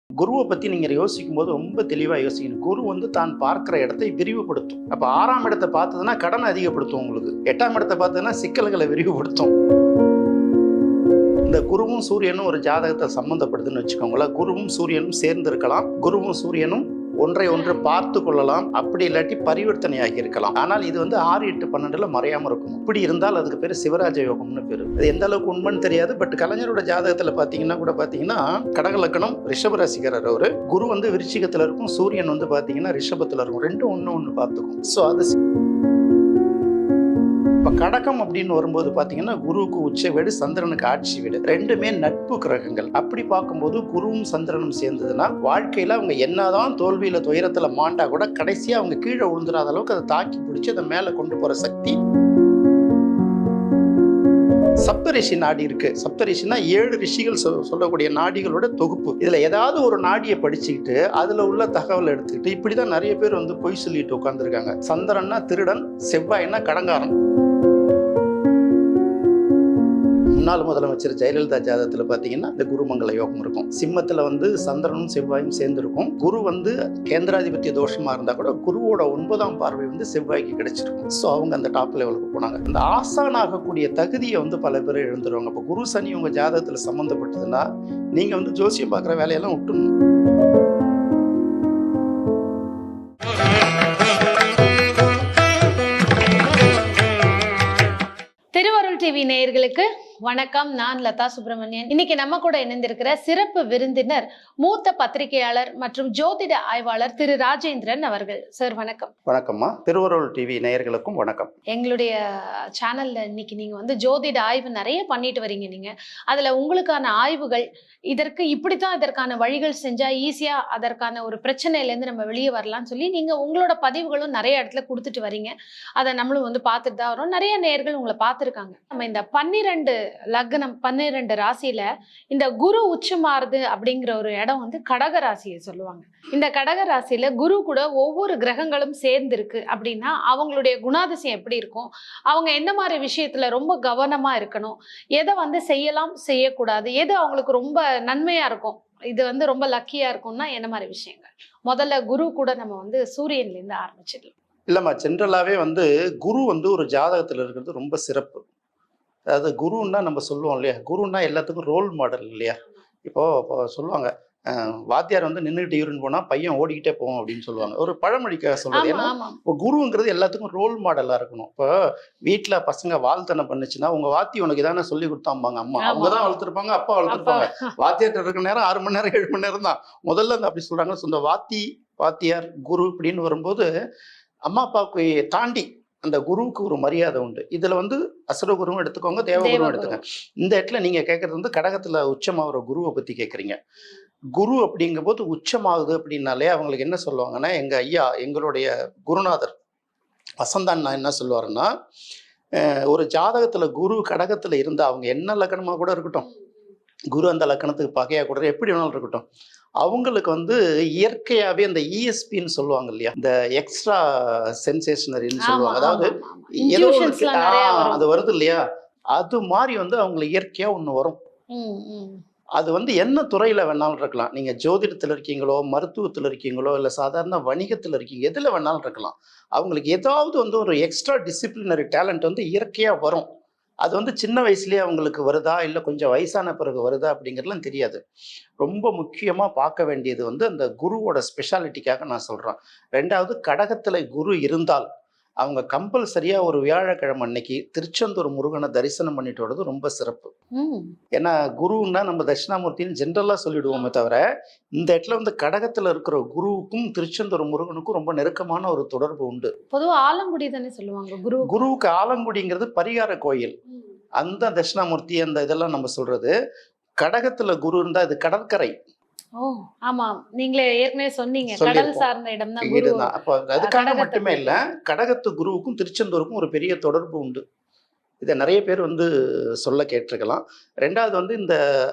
குருவை பத்தி நீங்க யோசிக்கும் போது ரொம்ப தெளிவா யோசிக்கணும். குரு வந்து தான் பார்க்கிற இடத்தை விரிவுபடுத்தும். அப்ப 6ஆம் இடத்தை பார்த்ததுன்னா கடனை அதிகப்படுத்தும் உங்களுக்கு. 8ஆம் இடத்தை பார்த்ததுன்னா சிக்கல்களை விரிவுபடுத்தும். இந்த குருவும் சூரியனும் ஒரு ஜாதகத்தை சம்பந்தப்படுதுன்னு வச்சுக்கோங்களேன். குருவும் சூரியனும் சேர்ந்து இருக்கலாம். குருவும் சூரியனும் ஒன்றை ஒன்று பார்த்து கொள்ளலாம். அப்படி இல்லாட்டி பரிவர்த்தனையாகி இருக்கலாம். ஆனால் இது வந்து 6, 8, 12ல மறையாம இருக்கும். இப்படி இருந்தால் அதுக்கு பேரு சிவராஜ யோகம்னு பேரு. அது எந்த அளவுக்கு உண்மைன்னு தெரியாது. பட் கலைஞரோட ஜாதகத்துல பாத்தீங்கன்னா கடக லக்னம் ரிஷபராசிக்காரர் அவரு. குரு வந்து விருச்சிகத்துல இருக்கும், சூரியன் வந்து பாத்தீங்கன்னா ரிஷபத்துல இருக்கும். ரெண்டும் ஒண்ணு பார்த்துக்கும். ஸோ அது இப்போ கடகம் அப்படின்னு வரும்போது பார்த்தீங்கன்னா குருவுக்கு உச்ச வீடு, சந்திரனுக்கு ஆட்சி வீடு. ரெண்டுமே நட்பு கிரகங்கள். அப்படி பார்க்கும்போது குருவும் சந்திரனும் சேர்ந்ததுன்னா வாழ்க்கையில் அவங்க என்னதான் தோல்வியில் துயரத்தில் மாண்டா கூட கடைசியாக அவங்க கீழே விழுந்துடாத அளவுக்கு அதை தாக்கி பிடிச்சி அதை மேலே கொண்டு போகிற சக்தி. சப்தரிஷி நாடி இருக்கு. சப்தரிஷினா 7 ரிஷிகள் சொல்லக்கூடிய நாடிகளோட தொகுப்பு. இதுல ஏதாவது ஒரு நாடியை படிச்சுக்கிட்டு அதுல உள்ள தகவல் எடுத்துக்கிட்டு இப்படிதான் நிறைய பேர் வந்து பொய் சொல்லிட்டு உட்கார்ந்துருக்காங்க. சந்திரன்னா திருடன், செவ்வாய்னா கடங்காரன். முன்னாள் முதலமைச்சர் ஜெயலலிதா ஜாதகத்துல பாத்தீங்கன்னா இந்த குருமங்கல யோகம் இருக்கும். சிம்மத்துல வந்து சந்திரனும் செவ்வாயும் சேர்ந்து இருக்கும். குரு வந்து கேந்திராதிபத்திய தோஷமா இருந்தா கூட குருவோட 9ஆம் பார்வை வந்து செவ்வாய்க்கு கிடைச்சிருக்கும். ஸோ அவங்க அந்த டாப் லெவலுக்கு போனாங்க. அந்த ஆசான் ஆகக்கூடிய தகுதியை வந்து பல பேர் எழுந்துருவாங்க. இப்போ குரு சனி உங்க ஜாதகத்துல சம்பந்தப்பட்டதுன்னா நீங்க வந்து ஜோசியம் பார்க்குற வேலையெல்லாம் விட்டுணும். திருவருள் டிவி நேயர்களுக்கு வணக்கம். நான் லதா சுப்பிரமணியன். இன்னைக்கு நம்ம கூட இணைந்திருக்கிற சிறப்பு விருந்தினர் மூத்த பத்திரிகையாளர் மற்றும் ஜோதிட ஆய்வாளர் திரு ராஜேந்திரன் அவர்கள். சார் வணக்கம். வணக்கம்மா. திருவருள் டிவி நேயர்களுக்கும் வணக்கம். எங்களுடைய சேனல்ல இன்னைக்கு நீங்க வந்து ஜோதிட ஆய்வு நிறைய பண்ணிட்டு வரீங்க. நீங்க அதுல உங்களுக்கான ஆய்வுகள் இதற்கு இப்படித்தான் இதற்கான வழிகள் செஞ்சா ஈஸியா அதற்கான ஒரு பிரச்சனையில இருந்து நம்ம வெளியே வரலாம்னு சொல்லி நீங்க உங்களோட பதிவுகளும் நிறைய இடத்துல கொடுத்துட்டு வரீங்க. அதை நம்மளும் வந்து பார்த்துட்டு தான் வரோம். நிறைய நேயர்கள் உங்களை பார்த்துருக்காங்க. நம்ம இந்த 12 லக்னம் 12 ராசியில இந்த குரு உச்சமாறுது அப்படிங்கிற ஒரு இடம் வந்து கடக ராசியை சொல்லுவாங்க. இந்த கடக ராசியில குரு கூட ஒவ்வொரு கிரகங்களும் சேர்ந்து இருக்கு அப்படின்னா அவங்களுடைய குணாதிசயம் எப்படி இருக்கும், அவங்க என்ன மாதிரி விஷயத்துல ரொம்ப கவனமா இருக்கணும், எதை வந்து செய்யலாம் செய்யக்கூடாது, எது அவங்களுக்கு ரொம்ப நன்மையா இருக்கும், இது வந்து ரொம்ப லக்கியா இருக்கும்னா என்ன மாதிரி விஷயங்கள். முதல்ல குரு கூட நம்ம வந்து சூரியன்ல இருந்து ஆரம்பிச்சிடலாம். இல்லம்மா, ஜென்ரலாவே வந்து குரு வந்து ஒரு ஜாதகத்துல இருக்கிறது ரொம்ப சிறப்பு. அதாவது குருன்னா நம்ம சொல்லுவோம் இல்லையா, குருன்னா எல்லாத்துக்கும் ரோல் மாடல் இல்லையா. இப்போ சொல்லுவாங்க வாத்தியார் வந்து நின்றுட்டு யூரின் போனா பையன் ஓடிக்கிட்டே போவோம் அப்படின்னு சொல்லுவாங்க. ஒரு பழமொழிக்காக சொல்றது. ஏன்னா இப்போ குருங்கிறது எல்லாத்துக்கும் ரோல் மாடலா இருக்கணும். இப்போ வீட்டுல பசங்க வாழ்த்தனை பண்ணுச்சுன்னா உங்க வாத்தி உனக்கு இதானே சொல்லி கொடுத்தாம்பாங்க அம்மா. அவங்கதான் வளர்த்துருப்பாங்க, அப்பா வளர்த்துருப்பாங்க. வாத்தியார்ட்ட இருக்க நேரம் 6 மணி நேரம் 7 மணி நேரம் தான். முதல்ல அப்படி சொல்றாங்க. இந்த வாத்தியார் குரு அப்படின்னு வரும்போது அம்மா அப்பாவுக்கு தாண்டி அந்த குருவுக்கு ஒரு மரியாதை உண்டு. இதுல வந்து அசுரகுருவும் எடுத்துக்கோங்க, தேவகுருவும் எடுத்துக்கோங்க. இந்த இடத்துல நீங்க கேட்கறது வந்து கடகத்துல உச்சமாகிற குருவை பத்தி கேட்குறீங்க. குரு அப்படிங்கும் போது உச்சமாகுது அப்படின்னாலே அவங்களுக்கு என்ன சொல்லுவாங்கன்னா, எங்க ஐயா எங்களுடைய குருநாதர் வசந்தான் என்ன சொல்லுவாருன்னா, ஒரு ஜாதகத்துல குரு கடகத்துல இருந்தா அவங்க என்ன லக்கணமா கூட இருக்கட்டும், குரு அந்த லக்கணத்துக்கு பகையா கூட எப்படி வேணாலும் இருக்கட்டும், அவங்களுக்கு வந்து இயற்கையாவே அந்த இஎஸ்பின்னு சொல்லுவாங்க இல்லையா, இந்த எக்ஸ்ட்ரா சென்சேஷனரின்னு சொல்லுவாங்க. அதாவது ஏதோ அது வருது இல்லையா, அது மாதிரி வந்து அவங்களுக்கு இயற்கையா ஒண்ணு வரும். அது வந்து என்ன துறையில வேணாலும் இருக்கலாம். நீங்க ஜோதிடத்துல இருக்கீங்களோ, மருத்துவத்துல இருக்கீங்களோ, இல்ல சாதாரண வணிகத்துல இருக்கீங்க, எதுல வேணாலும் இருக்கலாம். அவங்களுக்கு ஏதாவது வந்து ஒரு எக்ஸ்ட்ரா டிசிப்ளினரி டேலண்ட் வந்து இயற்கையா வரும். அது வந்து சின்ன வயசுலயே அவங்களுக்கு வருதா இல்லை கொஞ்சம் வயசான பிறகு வருதா அப்படிங்கிறதுலாம் தெரியாது. ரொம்ப முக்கியமா பார்க்க வேண்டியது வந்து அந்த குருவோட ஸ்பெஷாலிட்டிக்காக நான் சொல்றேன். 2வது, கடகத்துல குரு இருந்தால் அவங்க கம்பல்சரியா ஒரு வியாழக்கிழமை அன்னைக்கு திருச்செந்தூர் முருகனை தரிசனம் பண்ணிட்டு வர்றது ரொம்ப சிறப்பு. ஏன்னா குருன்னா நம்ம தட்சிணாமூர்த்தின்னு ஜென்ரலா சொல்லிடுவோமே தவிர, இந்த இடத்துல வந்து கடகத்துல இருக்கிற குருவுக்கும் திருச்செந்தூர் முருகனுக்கும் ரொம்ப நெருக்கமான ஒரு தொடர்பு உண்டு. பொதுவா ஆலங்குடி தானே சொல்லுவாங்க குருவுக்கு. ஆலங்குடிங்கிறது பரிகார கோயில். அந்த தட்சிணாமூர்த்தி அந்த இதெல்லாம் நம்ம சொல்றது. கடகத்துல குரு இருந்தா இது கடற்கரை. ஆமா, நீங்களே ஏற்கனவே சொன்னீங்க கடல் சார்ந்த இடம் தான் குரு. அப்ப அதுக்காக மட்டுமே இல்ல, கடகத்து குருவுக்கும் திருச்செந்தூருக்கும் ஒரு பெரிய தொடர்பு உண்டு. இதை நிறைய பேர் வந்து சொல்ல கேட்டிருக்கலாம். 2வது வந்து இந்த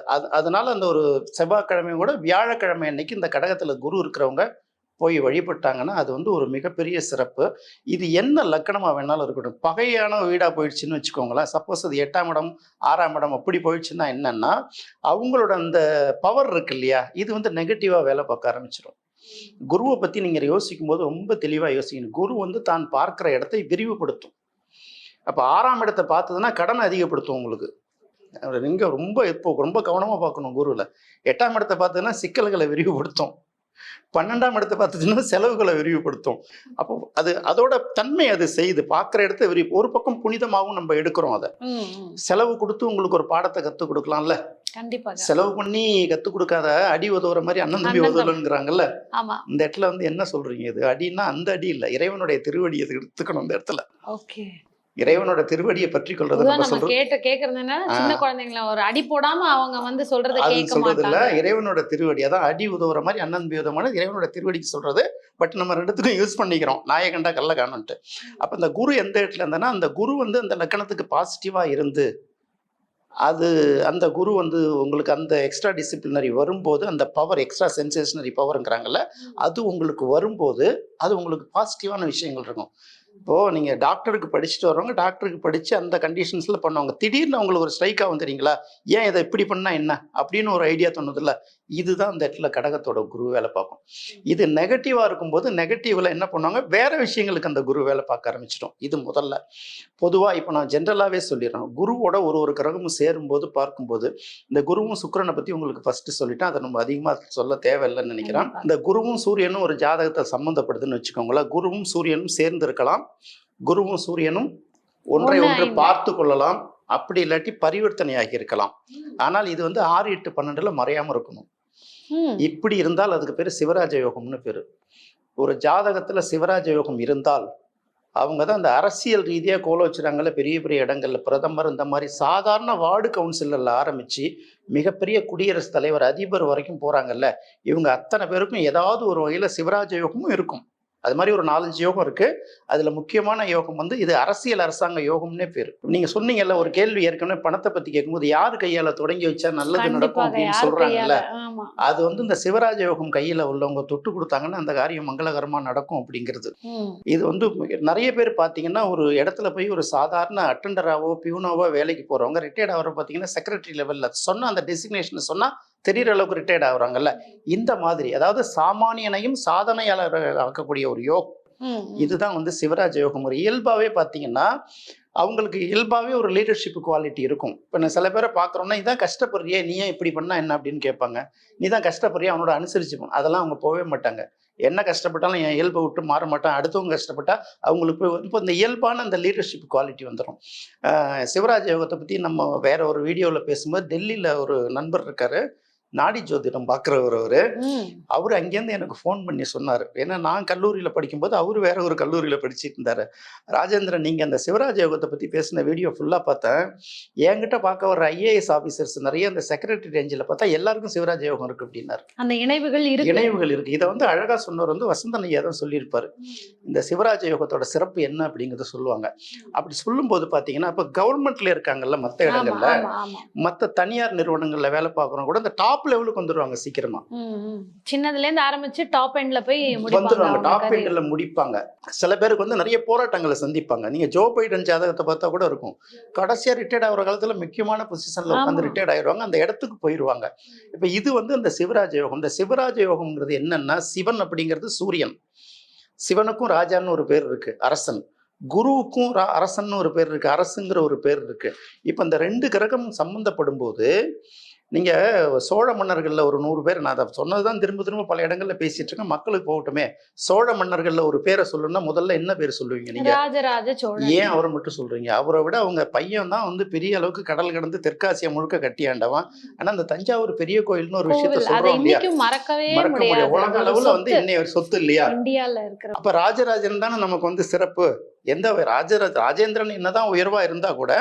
அதனால அந்த ஒரு செவ்வாய்க்கிழமை கூட வியாழக்கிழமை அன்னைக்கு இந்த கடகத்துல குரு இருக்கிறவங்க போய் வழிபட்டாங்கன்னா அது வந்து ஒரு மிகப்பெரிய சிறப்பு. இது என்ன லக்கணமா வேணாலும் இருக்கட்டும். பகையான வீடா போயிடுச்சுன்னு வச்சுக்கோங்களேன். சப்போஸ் அது 8ஆம் இடம், 6ஆம் இடம் அப்படி போயிடுச்சுன்னா என்னன்னா, அவங்களோட அந்த பவர் இருக்கு இல்லையா? இது வந்து நெகட்டிவா வேலை பார்க்க ஆரம்பிச்சுரும். குருவ பத்தி நீங்க யோசிக்கும்போது ரொம்ப தெளிவா யோசிக்கணும். குரு வந்து தான் பார்க்கிற இடத்தை விரிவுபடுத்தும். அப்ப 6ஆம் இடத்த பார்த்ததுன்னா கடன அதிகப்படுத்தும் உங்களுக்கு. நீங்க ரொம்ப கவனமா பார்க்கணும் குருவுல. 8ஆம் இடத்த பார்த்ததுன்னா சிக்கல்களை விரிவுபடுத்தும். 12ஆம் இடத்த பார்த்ததுன்னா செலவுகளை விரிவுபடுத்தும். அப்போ அதோட தன்மை அது செய்யுது. பார்க்குற இடத்த ஒரு பக்கம் புனிதமாகவும் நம்ம எடுக்கிறோம் அத. செலவு கொடுத்து உங்களுக்கு ஒரு பாடத்தை கத்துக் கொடுக்கலாம்ல. கண்டிப்பாக. செலவு பண்ணி கத்துக் கொடுக்காத அடி உதவுற மாதிரி அண்ணன் தம்பி உதவுலங்கிறாங்கல்ல. ஆமா. இந்த இடத்துல வந்து என்ன சொல்றீங்க? இது அடின்னா அந்த அடி இல்ல. இறைவனுடைய திருவடி அது எடுத்துக்கணும் இந்த இடத்துல. ஓகே. இறைவனோட திருவடியை பற்றி கொள்றது நம்ம சொல்றோம். கேக்குறது என்ன, சின்ன குழந்தைங்கள ஒரு அடி போடாம அவங்க வந்து சொல்றதை கேட்க சொல்றது இல்ல. மாட்டாங்க. இறைவனோட திருவடி அதான் அடி உதவுற மாதிரி அண்ணன் தம்பி உதவுமான இறைவனோட திருவடிக்கு சொல்றது. பட் நம்ம ரெண்டுத்துக்கும் யூஸ் பண்ணிக்கிறோம். நாயை கண்டா கல்ல காணும்ட்டு. அப்ப இந்த குரு எந்த இடத்துல இருந்தானா, அந்த குரு வந்து அந்த லக்கணத்துக்கு பாசிட்டிவா இருந்து அந்த குரு வந்து உங்களுக்கு அந்த எக்ஸ்ட்ரா டிசிப்ளினரி வரும்போது, அந்த பவர் எக்ஸ்ட்ரா சென்சேஷனரி பவர்ங்கிறாங்கல்ல, அது உங்களுக்கு வரும்போது அது உங்களுக்கு பாசிட்டிவான விஷயங்கள் இருக்கும். இப்போ நீங்க டாக்டருக்கு படிச்சுட்டு வரவங்க டாக்டருக்கு படிச்சு அந்த கண்டிஷன்ஸ்ல பண்ணுவாங்க. திடீர்னு அவங்களுக்கு ஒரு ஸ்ட்ரைக் ஆகும் தெரியுங்களா? ஏன் இதை இப்படி பண்ணா என்ன அப்படின்னு ஒரு ஐடியா தோணுதுல்ல. இதுதான் அந்த இடத்துல கடகத்தோட குரு வேலை பார்க்கும். இது நெகட்டிவா இருக்கும்போது நெகட்டிவ்ல என்ன பண்ணுவாங்க, வேற விஷயங்களுக்கு அந்த குரு வேலை பார்க்க ஆரம்பிச்சிடும். இது முதல்ல. பொதுவா இப்போ நான் ஜென்ரலாவே சொல்லிடுறேன். குருவோட ஒரு கிரகமும் சேரும்போது பார்க்கும்போது, இந்த குருவும் சுக்கிரனை பத்தி உங்களுக்கு ஃபர்ஸ்ட் சொல்லிட்டேன். அதை நம்ம அதிகமா சொல்ல தேவையில்லைன்னு நினைக்கிறேன். இந்த குருவும் சூரியனும் ஒரு ஜாதகத்தை சம்மந்தப்படுதுன்னு வச்சுக்கோங்களேன். குருவும் சூரியனும் சேர்ந்து இருக்கலாம். குருவும் சூரியனும் ஒன்றை ஒன்று பார்த்து கொள்ளலாம். அப்படி இல்லாட்டி பரிவர்த்தனையாகி இருக்கலாம். ஆனால் இது வந்து 6, 8, 12ல மறையாம இருக்கணும். இப்படி இருந்தால் அதுக்கு பேரு சிவராஜ யோகம்னு பேரு. ஒரு ஜாதகத்துல சிவராஜ யோகம் இருந்தால் அவங்க தான் அந்த அரசியல் ரீதியா கோல வச்சுறாங்கல்ல, பெரிய பெரிய இடங்கள்ல பிரதமர் இந்த மாதிரி சாதாரண வார்டு கவுன்சிலர்ல ஆரம்பிச்சு மிகப்பெரிய குடியரசுத் தலைவர் அதிபர் வரைக்கும் போறாங்கல்ல, இவங்க அத்தனை பேருக்கும் ஏதாவது ஒரு வகையில சிவராஜ யோகமும் இருக்கும். அது மாதிரி ஒரு 4, 5 யோகம் இருக்கு. அதுல முக்கியமான யோகம் வந்து இது அரசியல் அரசாங்க யோகம்னே பேரு. நீங்க சொன்னீங்கல்ல ஒரு கேள்வி ஏற்கனவே பணத்தை பத்தி கேட்கும்போது யாரு கையால தொடங்கி வச்சா நல்லது நடக்கும் அப்படின்னு சொல்றாங்கல்ல, அது வந்து இந்த சிவராஜ யோகம் கையில உள்ளவங்க தொட்டு கொடுத்தாங்கன்னா அந்த காரியம் மங்களகரமா நடக்கும் அப்படிங்கிறது. இது வந்து நிறைய பேர் பாத்தீங்கன்னா ஒரு இடத்துல போய் ஒரு சாதாரண அட்டெண்டராவோ பியூனாவோ வேலைக்கு போறவங்க ரிட்டையர்ட் ஆகிற பாத்தீங்கன்னா செக்ரட்டரி லெவல்ல சொன்னா அந்த டெசிக்னேஷன் சொன்னா தெரிகிற அளவுக்கு ரிட்டையர்ட் ஆகுறாங்கல்ல. இந்த மாதிரி அதாவது சாமானியனையும் சாதனையாளர் ஆக்கக்கூடிய ஒரு யோகம். இதுதான் வந்து சிவராஜ யோகம். ஒரு இயல்பாவே பாத்தீங்கன்னா அவங்களுக்கு இயல்பாவே ஒரு லீடர்ஷிப் குவாலிட்டி இருக்கும். இப்போ நான் சில பேரை பார்க்குறோம்னா இதான் கஷ்டப்படுறியே, நீ ஏன் இப்படி பண்ணா என்ன அப்படின்னு கேட்பாங்க. நீ தான் கஷ்டப்படுறியா அவனோட அனுசரிச்சு அதெல்லாம் அவங்க போகவே மாட்டாங்க. என்ன கஷ்டப்பட்டாலும் என் இயல்பை விட்டு மாற மாட்டான். அடுத்தவங்க கஷ்டப்பட்டா அவங்களுக்கு இப்போ இந்த இயல்பான அந்த லீடர்ஷிப் குவாலிட்டி வந்துடும். சிவராஜ யோகத்தை பற்றி நம்ம வேற ஒரு வீடியோவில் பேசும்போது டெல்லியில் ஒரு நண்பர் இருக்காரு, நாடி ஜோதிடம் பார்க்குறவர். அவரு அங்கேருந்து எனக்கு ஃபோன் பண்ணி சொன்னார். ஏன்னா நான் கல்லூரியில் படிக்கும்போது அவரு வேற ஒரு கல்லூரியில் படிச்சுட்டு இருந்தாரு. ராஜேந்திரன், நீங்க அந்த சிவராஜ யோகத்தை பத்தி பேசின வீடியோ ஃபுல்லா பார்த்தேன். என்கிட்ட பார்க்க வர IAS ஆஃபீஸர்ஸ் நிறைய அந்த செக்ரட்டரி ரேஞ்சில் பார்த்தா எல்லாருக்கும் சிவராஜ யோகம் இருக்கு அப்படின்னாரு. அந்த இணைவுகள் இருக்கு. இதை வந்து அழகா சொன்னவர் வந்து வசந்தன் ஐயா தான் சொல்லியிருப்பாரு. இந்த சிவராஜ யோகத்தோட சிறப்பு என்ன அப்படிங்கிறத சொல்லுவாங்க. அப்படி சொல்லும்போது பாத்தீங்கன்னா இப்ப கவர்மெண்ட்ல இருக்காங்கல்ல, மற்ற இடங்கள்ல மற்ற தனியார் நிறுவனங்கள்ல வேலை பார்க்குறவங்க கூட இந்த டாப் லெவலுக்கு வந்துருவாங்க சீக்கிரமா. சின்னதுல இருந்து ஆரம்பிச்சு டாப் எண்ட்ல போய் வந்துருவாங்க. டாப் எண்ட்ல முடிப்பாங்க. சில பேருக்கு வந்து நிறைய போராட்டங்களை சந்திப்பாங்க. நீங்க ஜோ பைடன் ஜாதகத்தை பார்த்தா கூட இருக்கும். கடைசியா ரிட்டையர்ட் ஆகிற காலத்துல முக்கியமான பொசிஷன்ல உட்காந்து ரிட்டையர்ட் ஆயிடுவாங்க. அந்த இடத்துக்கு போயிடுவாங்க. இப்ப இது வந்து அந்த சிவராஜ யோகம். இந்த சிவராஜ யோகம்ங்கிறது என்னன்னா, சிவன் அப்படிங்கிறது சூரியன். சிவனுக்கும் ராஜான்னு ஒரு பேர் இருக்கு, அரசன். குருவுக்கும் அரசன் ஒரு பேர் இருக்கு, அரசுங்கிற ஒரு பேர் இருக்கு. இப்ப இந்த 2 கிரகம் சம்பந்தப்படும் போது நீங்க சோழ மன்னர்கள்ல ஒரு 100 பேர், நான் அதை சொன்னதுதான் திரும்ப திரும்ப பல இடங்கள்ல பேசிட்டு இருக்கேன், மக்களுக்கு போகட்டுமே. சோழ மன்னர்கள்ல ஒரு பேரை சொல்லணும்னா முதல்ல என்ன பேர் சொல்லுவீங்க நீங்க? ராஜராஜ சோழன். ஏன் அவரை மட்டும் சொல்றீங்க? அவரை விட அவங்க பையன் தான் வந்து பெரிய அளவுக்கு கடல் கடந்து தெற்காசியா முழுக்க கட்டியாண்டவன். ஆனா அந்த தஞ்சாவூர் பெரிய கோயில்னு ஒரு விஷயத்த சொல்றோம் இல்லையா, மறக்கவே முடியாது. உலக அளவுல வந்து இன்னைய சொத்து இல்லையா இந்தியால இருக்கிற. அப்ப ராஜராஜன் தானே நமக்கு வந்து சிறப்பு. எந்த ராஜேந்திரன் என்னதான் உயர்வா இருந்தா கூட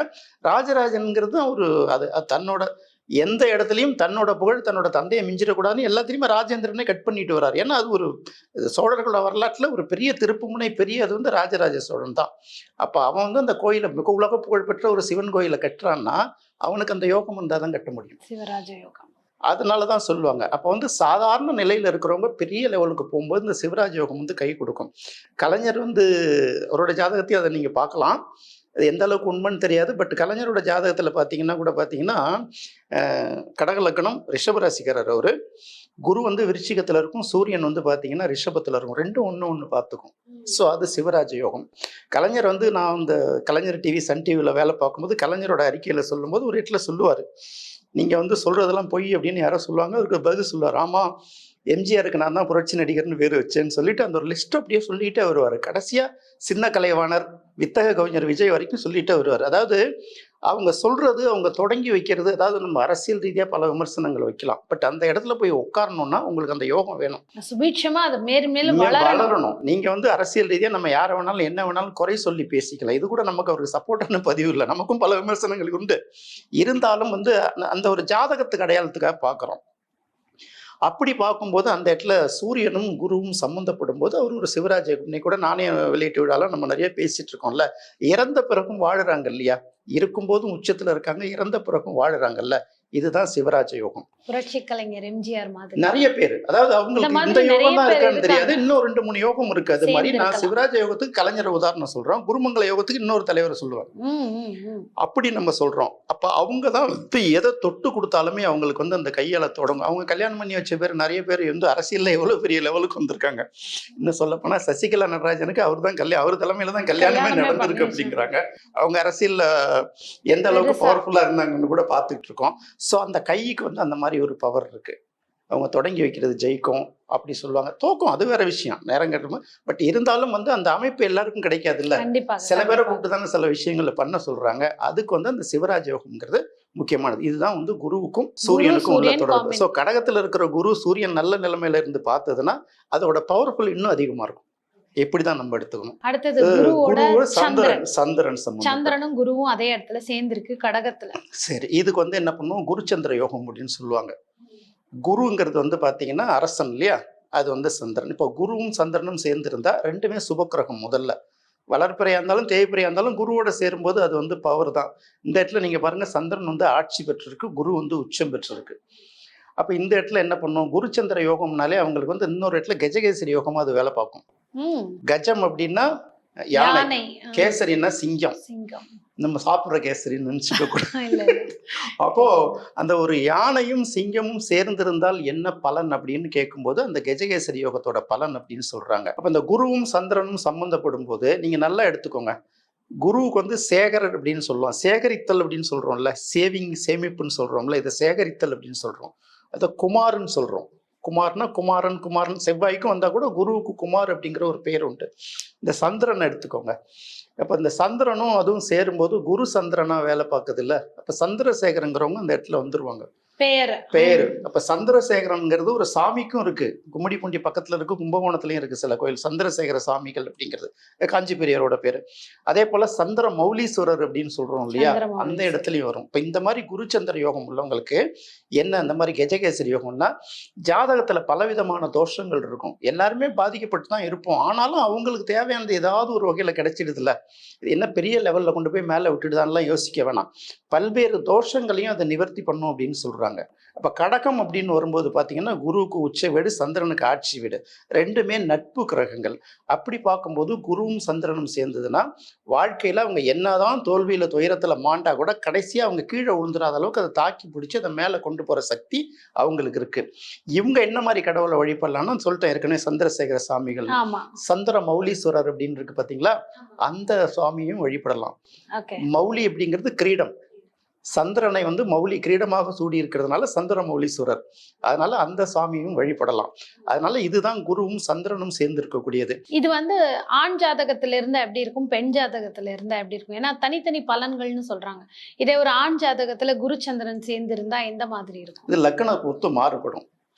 ராஜராஜன்ங்கிறது ஒரு அது தன்னோட எந்த இடத்துலையும் தன்னோட புகழ் தன்னோட தந்தையை மிஞ்சிடக்கூடாதுன்னு எல்லாத்தையுமே ராஜேந்திரனே கட் பண்ணிட்டு வர்றாரு. ஏன்னா அது ஒரு சோழர்களோட வரலாற்றுல ஒரு பெரிய திருப்புமுனை, பெரிய அது வந்து ராஜராஜ சோழன் தான். அப்ப அவன் வந்து அந்த கோயிலை மிக உலக புகழ் பெற்ற ஒரு சிவன் கோயிலை கட்டுறான்னா அவனுக்கு அந்த யோகம் இருந்தால் தான் கட்ட முடியும். சிவராஜ யோகம். அதனால தான் சொல்லுவாங்க. அப்போ வந்து சாதாரண நிலையில இருக்கிறவங்க பெரிய லெவலுக்கு போகும்போது இந்த சிவராஜ் யோகம் வந்து கை கொடுக்கும். கலைஞர் வந்து அவரோட ஜாதகத்தையும் அதை நீங்க பார்க்கலாம். அது எந்த அளவுக்கு உண்மைன்னு தெரியாது. பட் கலைஞரோட ஜாதகத்துல பார்த்தீங்கன்னா கூட பார்த்தீங்கன்னா, கடக லக்னம் ரிஷப ராசிக்காரர் அவரு. குரு வந்து விருச்சிகத்துல இருக்கும், சூரியன் வந்து பார்த்தீங்கன்னா ரிஷபத்துல இருக்கும். 2ம் ஒண்ணு பார்த்துக்கும். ஸோ அது சிவராஜ யோகம். கலைஞர் வந்து நான் இந்த கலைஞர் டிவி, சன் டிவில வேலை பார்க்கும்போது கலைஞரோட அறிக்கையில சொல்லும்போது ஒரு இடத்துல சொல்லுவாரு. நீங்க வந்து சொல்றதெல்லாம் பொய் அப்படின்னு யாரோ சொல்லுவாங்க. அதுக்கு பதில் சொல்லுவார். ஆமா, எம்ஜிஆருக்கு நான் தான் புரட்சி நடிகர்னு பேர் வச்சேன்னு சொல்லிட்டு அந்த ஒரு லிஸ்ட் அப்படியே சொல்லிட்டே வருவார். கடைசியா சின்ன கலைவாணர், வித்தக கவிஞர் விஜய் வரைக்கும் சொல்லிட்டே வருவார். அதாவது அவங்க சொல்றது, அவங்க தொடங்கி வைக்கிறது, அதாவது நம்ம அரசியல் ரீதியா பல விமர்சனங்கள் வைக்கலாம். பட் அந்த இடத்துல போய் உட்காரணும்னா உங்களுக்கு அந்த யோகம் வேணும். சுபீட்சமா அது மேலும் மேலும் நீங்க வளரணும். வளரணும். நீங்க வந்து அரசியல் ரீதியா நம்ம யாரை வேணாலும் என்ன வேணாலும் குறை சொல்லி பேசிக்கலாம். இது கூட நமக்கு அவருக்கு சப்போர்ட்டான பதிவு இல்லை. நமக்கும் பல விமர்சனங்கள் உண்டு. இருந்தாலும் வந்து அந்த ஒரு ஜாதகத்துக்கு அடையாளத்துக்காக பார்க்குறோம். அப்படி பார்க்கும்போது அந்த இடத்துல சூரியனும் குருவும் சம்மந்தப்படும் போது அவர் ஒரு சிவராஜ் இன்னைக்கு கூட நானே வெளியீட்டு விழால நம்ம நிறைய பேசிட்டு இருக்கோம்ல. இறந்த பிறகும் வாழுறாங்க இல்லையா? இருக்கும்போதும் உச்சத்துல இருக்காங்க, இறந்த பிறகும் வாழுறாங்கல்ல. இதுதான் சிவராஜ யோகம். புரட்சி கலைஞர் எம்ஜிஆர் மாதிரி நிறைய பேர், அதாவது அவங்களுக்கு இந்த யோகம் தான் இருக்கான்னு தெரியாது, இன்னும் 2-3 யோகம் இருக்கு. அது மாதிரி நான் சிவராஜ யோகத்துக்கு கலைஞர் உதாரணம் சொல்றோம், குருமங்கல யோகத்துக்கு இன்னொரு தலைவர் சொல்லுவாங்க. அப்படி நம்ம சொல்றோம். அப்ப அவங்க தான் வந்து எதை தொட்டு கொடுத்தாலுமே அவங்களுக்கு வந்து அந்த கையால தொடங்கும். அவங்க கல்யாணம் பண்ணி வச்ச பேர் நிறைய பேர் வந்து அரசியல்ல எவ்வளவு பெரிய லெவலுக்கு வந்திருக்காங்க. இன்னும் சொல்ல போனா சசிகலா நடராஜனுக்கு அவர் தான் அவர் தலைமையில தான் கல்யாணமே நடந்திருக்கு அப்படிங்கிறாங்க. அவங்க அரசியல்ல எந்த அளவுக்கு பவர்ஃபுல்லா இருந்தாங்கன்னு கூட பார்த்துட்டு இருக்கோம். ஸோ அந்த கைக்கு வந்து அந்த மாதிரி ஒரு பவர் இருக்கு. அவங்க தொடங்கி வைக்கிறது ஜெயிக்கும் அப்படி சொல்லுவாங்க. தோக்கும் அது வேற விஷயம், நேரம் கட்டுமா. பட் இருந்தாலும் வந்து அந்த அமைப்பு எல்லாருக்கும் கிடைக்காது இல்ல. சில பேரை கூப்பிட்டு தானே சில விஷயங்களை பண்ண சொல்றாங்க. அதுக்கு வந்து அந்த சிவராஜ் யோகம்ங்கிறது முக்கியமானது. இதுதான் வந்து குருவுக்கும் சூரியனுக்கும் உள்ள தொடர்பு. ஸோ கடகத்துல இருக்கிற குரு சூரியன் நல்ல நிலைமையில இருந்து பார்த்ததுன்னா அதோட பவர்ஃபுல் இன்னும் அதிகமா இருக்கும். எப்படிதான் நம்ம எடுத்துக்கணும். அடுத்தது குருவோட சந்திரன் சந்திரனும் குருவும் அதே இடத்துல சேர்ந்திருக்கு கடகத்துல. சரி, இதுக்கு வந்து என்ன பண்ணுவோம், குருச்சந்திர யோகம் அப்படின்னு சொல்லுவாங்க. குருங்கிறது வந்து பாத்தீங்கன்னா அரசன் இல்லையா, அது வந்து சந்திரன். இப்போ குருவும் சந்திரனும் சேர்ந்திருந்தா ரெண்டுமே சுபக்கிரகம். முதல்ல வளர்ப்பிறையா இருந்தாலும் தேய்பிறையா இருந்தாலும் குருவோட சேரும்போது அது வந்து பவர் தான். இந்த இடத்துல நீங்க பாருங்க, சந்திரன் வந்து ஆட்சி பெற்றிருக்கு, குரு வந்து உச்சம் பெற்றிருக்கு. அப்ப இந்த இடத்துல என்ன பண்ணும், குருச்சந்திர யோகம்னாலே அவங்களுக்கு வந்து இன்னொரு இடத்துல கஜகேசரி யோகமா அது வேலை பார்க்கும். கஜம் அப்படின்னா யானை, கேசரின்னா சிங்கம். நம்ம சாப்பிடுற கேசரின்னு நினைச்சுக்க கூடாது. அப்போ அந்த ஒரு யானையும் சிங்கமும் சேர்ந்திருந்தால் என்ன பலன் அப்படின்னு கேட்கும்போது அந்த கஜகேசரி யோகத்தோட பலன் அப்படின்னு சொல்றாங்க. அப்ப இந்த குருவும் சந்திரனும் சம்பந்தப்படும் போது நீங்க நல்லா எடுத்துக்கோங்க. குருவுக்கு வந்து சேகரர் அப்படின்னு சொல்லுவோம், சேகரித்தல் அப்படின்னு சொல்றோம்ல, சேமிப்புன்னு சொல்றோம்ல, இதை சேகரித்தல் அப்படின்னு சொல்றோம். அதை குமார்ன்னு சொல்றோம். குமார்னா குமாரன், செவ்வாய்க்கும் வந்தா கூட குருவுக்கு குமார் அப்படிங்கிற ஒரு பேர் உண்டு. இந்த சந்திரனை எடுத்துக்கோங்க. அப்ப இந்த சந்திரனும் அதுவும் சேரும்போது குரு சந்திரனா வேலை பார்க்குது இல்ல. அப்ப சந்திரசேகரங்கிறவங்க அந்த இடத்துல வந்துருவாங்க. பேரு அப்ப சந்திரசேகரன்ங்கிறது ஒரு சாமிக்கும் இருக்கு. கும்மிடிப்பூண்டி பக்கத்துல இருக்கு, கும்பகோணத்துலயும் இருக்கு சில கோயில், சந்திரசேகர சாமிகள் அப்படிங்கிறது காஞ்சி பெரியவரோட பேரு. அதே போல சந்திர மௌலீஸ்வரர் அப்படின்னு சொல்றோம் இல்லையா, அந்த இடத்துலயும் வரும். இப்ப இந்த மாதிரி குருச்சந்திர யோகம் உள்ளவங்களுக்கு என்ன இந்த மாதிரி கஜகேசரி யோகம்னா, ஜாதகத்துல பலவிதமான தோஷங்கள் இருக்கும். எல்லாருமே பாதிக்கப்பட்டு தான் இருப்போம். ஆனாலும் அவங்களுக்கு தேவையானது ஏதாவது ஒரு வகையில கிடைச்சிடுது இல்ல. இது என்ன பெரிய லெவல்ல கொண்டு போய் மேல விட்டுடுதான்லாம் யோசிக்க வேணாம். பல்வேறு தோஷங்களையும் அதை நிவர்த்தி பண்ணும் அப்படின்னு சொல்றாங்க. அப்ப கடகம் அப்படின்னு வரும்போது பாத்தீங்கன்னா குருவுக்கு உச்ச வீடு, சந்திரனுக்கு ஆட்சி வீடு, ரெண்டுமே நட்பு கிரகங்கள். அப்படி பார்க்கும்போது குருவும் சந்திரனும் சேர்ந்ததுன்னா வாழ்க்கையில அவங்க என்னதான் தோல்வியில துயரத்துல மாண்டா கூட கடைசியா அவங்க கீழே விழுந்துடாத அளவுக்கு அதை தாக்கி பிடிச்சி அதை மேல கொண்டு போற சக்தி அவங்களுக்கு இருக்கு. இவங்க என்ன மாதிரி கடவுளை வழிபடலாம்னு சொல்லிட்டேன் ஏற்கனவே, சந்திரசேகர சாமிகள், சந்திர மௌலீஸ்வரர் அப்படின்னு இருக்கு பாத்தீங்களா, அந்த சுவாமியும் வழிபடலாம். மௌலி அப்படிங்கிறது கிரீடம், சந்திரனை வந்து மௌலி கிரீடமாக சூடி இருக்கிறதுனால சந்திர மௌலீஸ்வரர், அதனால அந்த சாமியும் வழிபடலாம். அதனால இதுதான் குருவும் சந்திரனும் சேர்ந்து இருக்கக்கூடியது. இது வந்து ஆண் ஜாதகத்துல இருந்தா எப்படி இருக்கும், பெண் ஜாதகத்துல இருந்தா எப்படி இருக்கும்? ஏன்னா தனித்தனி பலன்கள்னு சொல்றாங்க. இதே ஒரு ஆண் ஜாதகத்துல குரு சந்திரன் சேர்ந்து இருந்தா எந்த மாதிரி இருக்கும்? இது லக்ன பொறுத்து மாறுபடும்.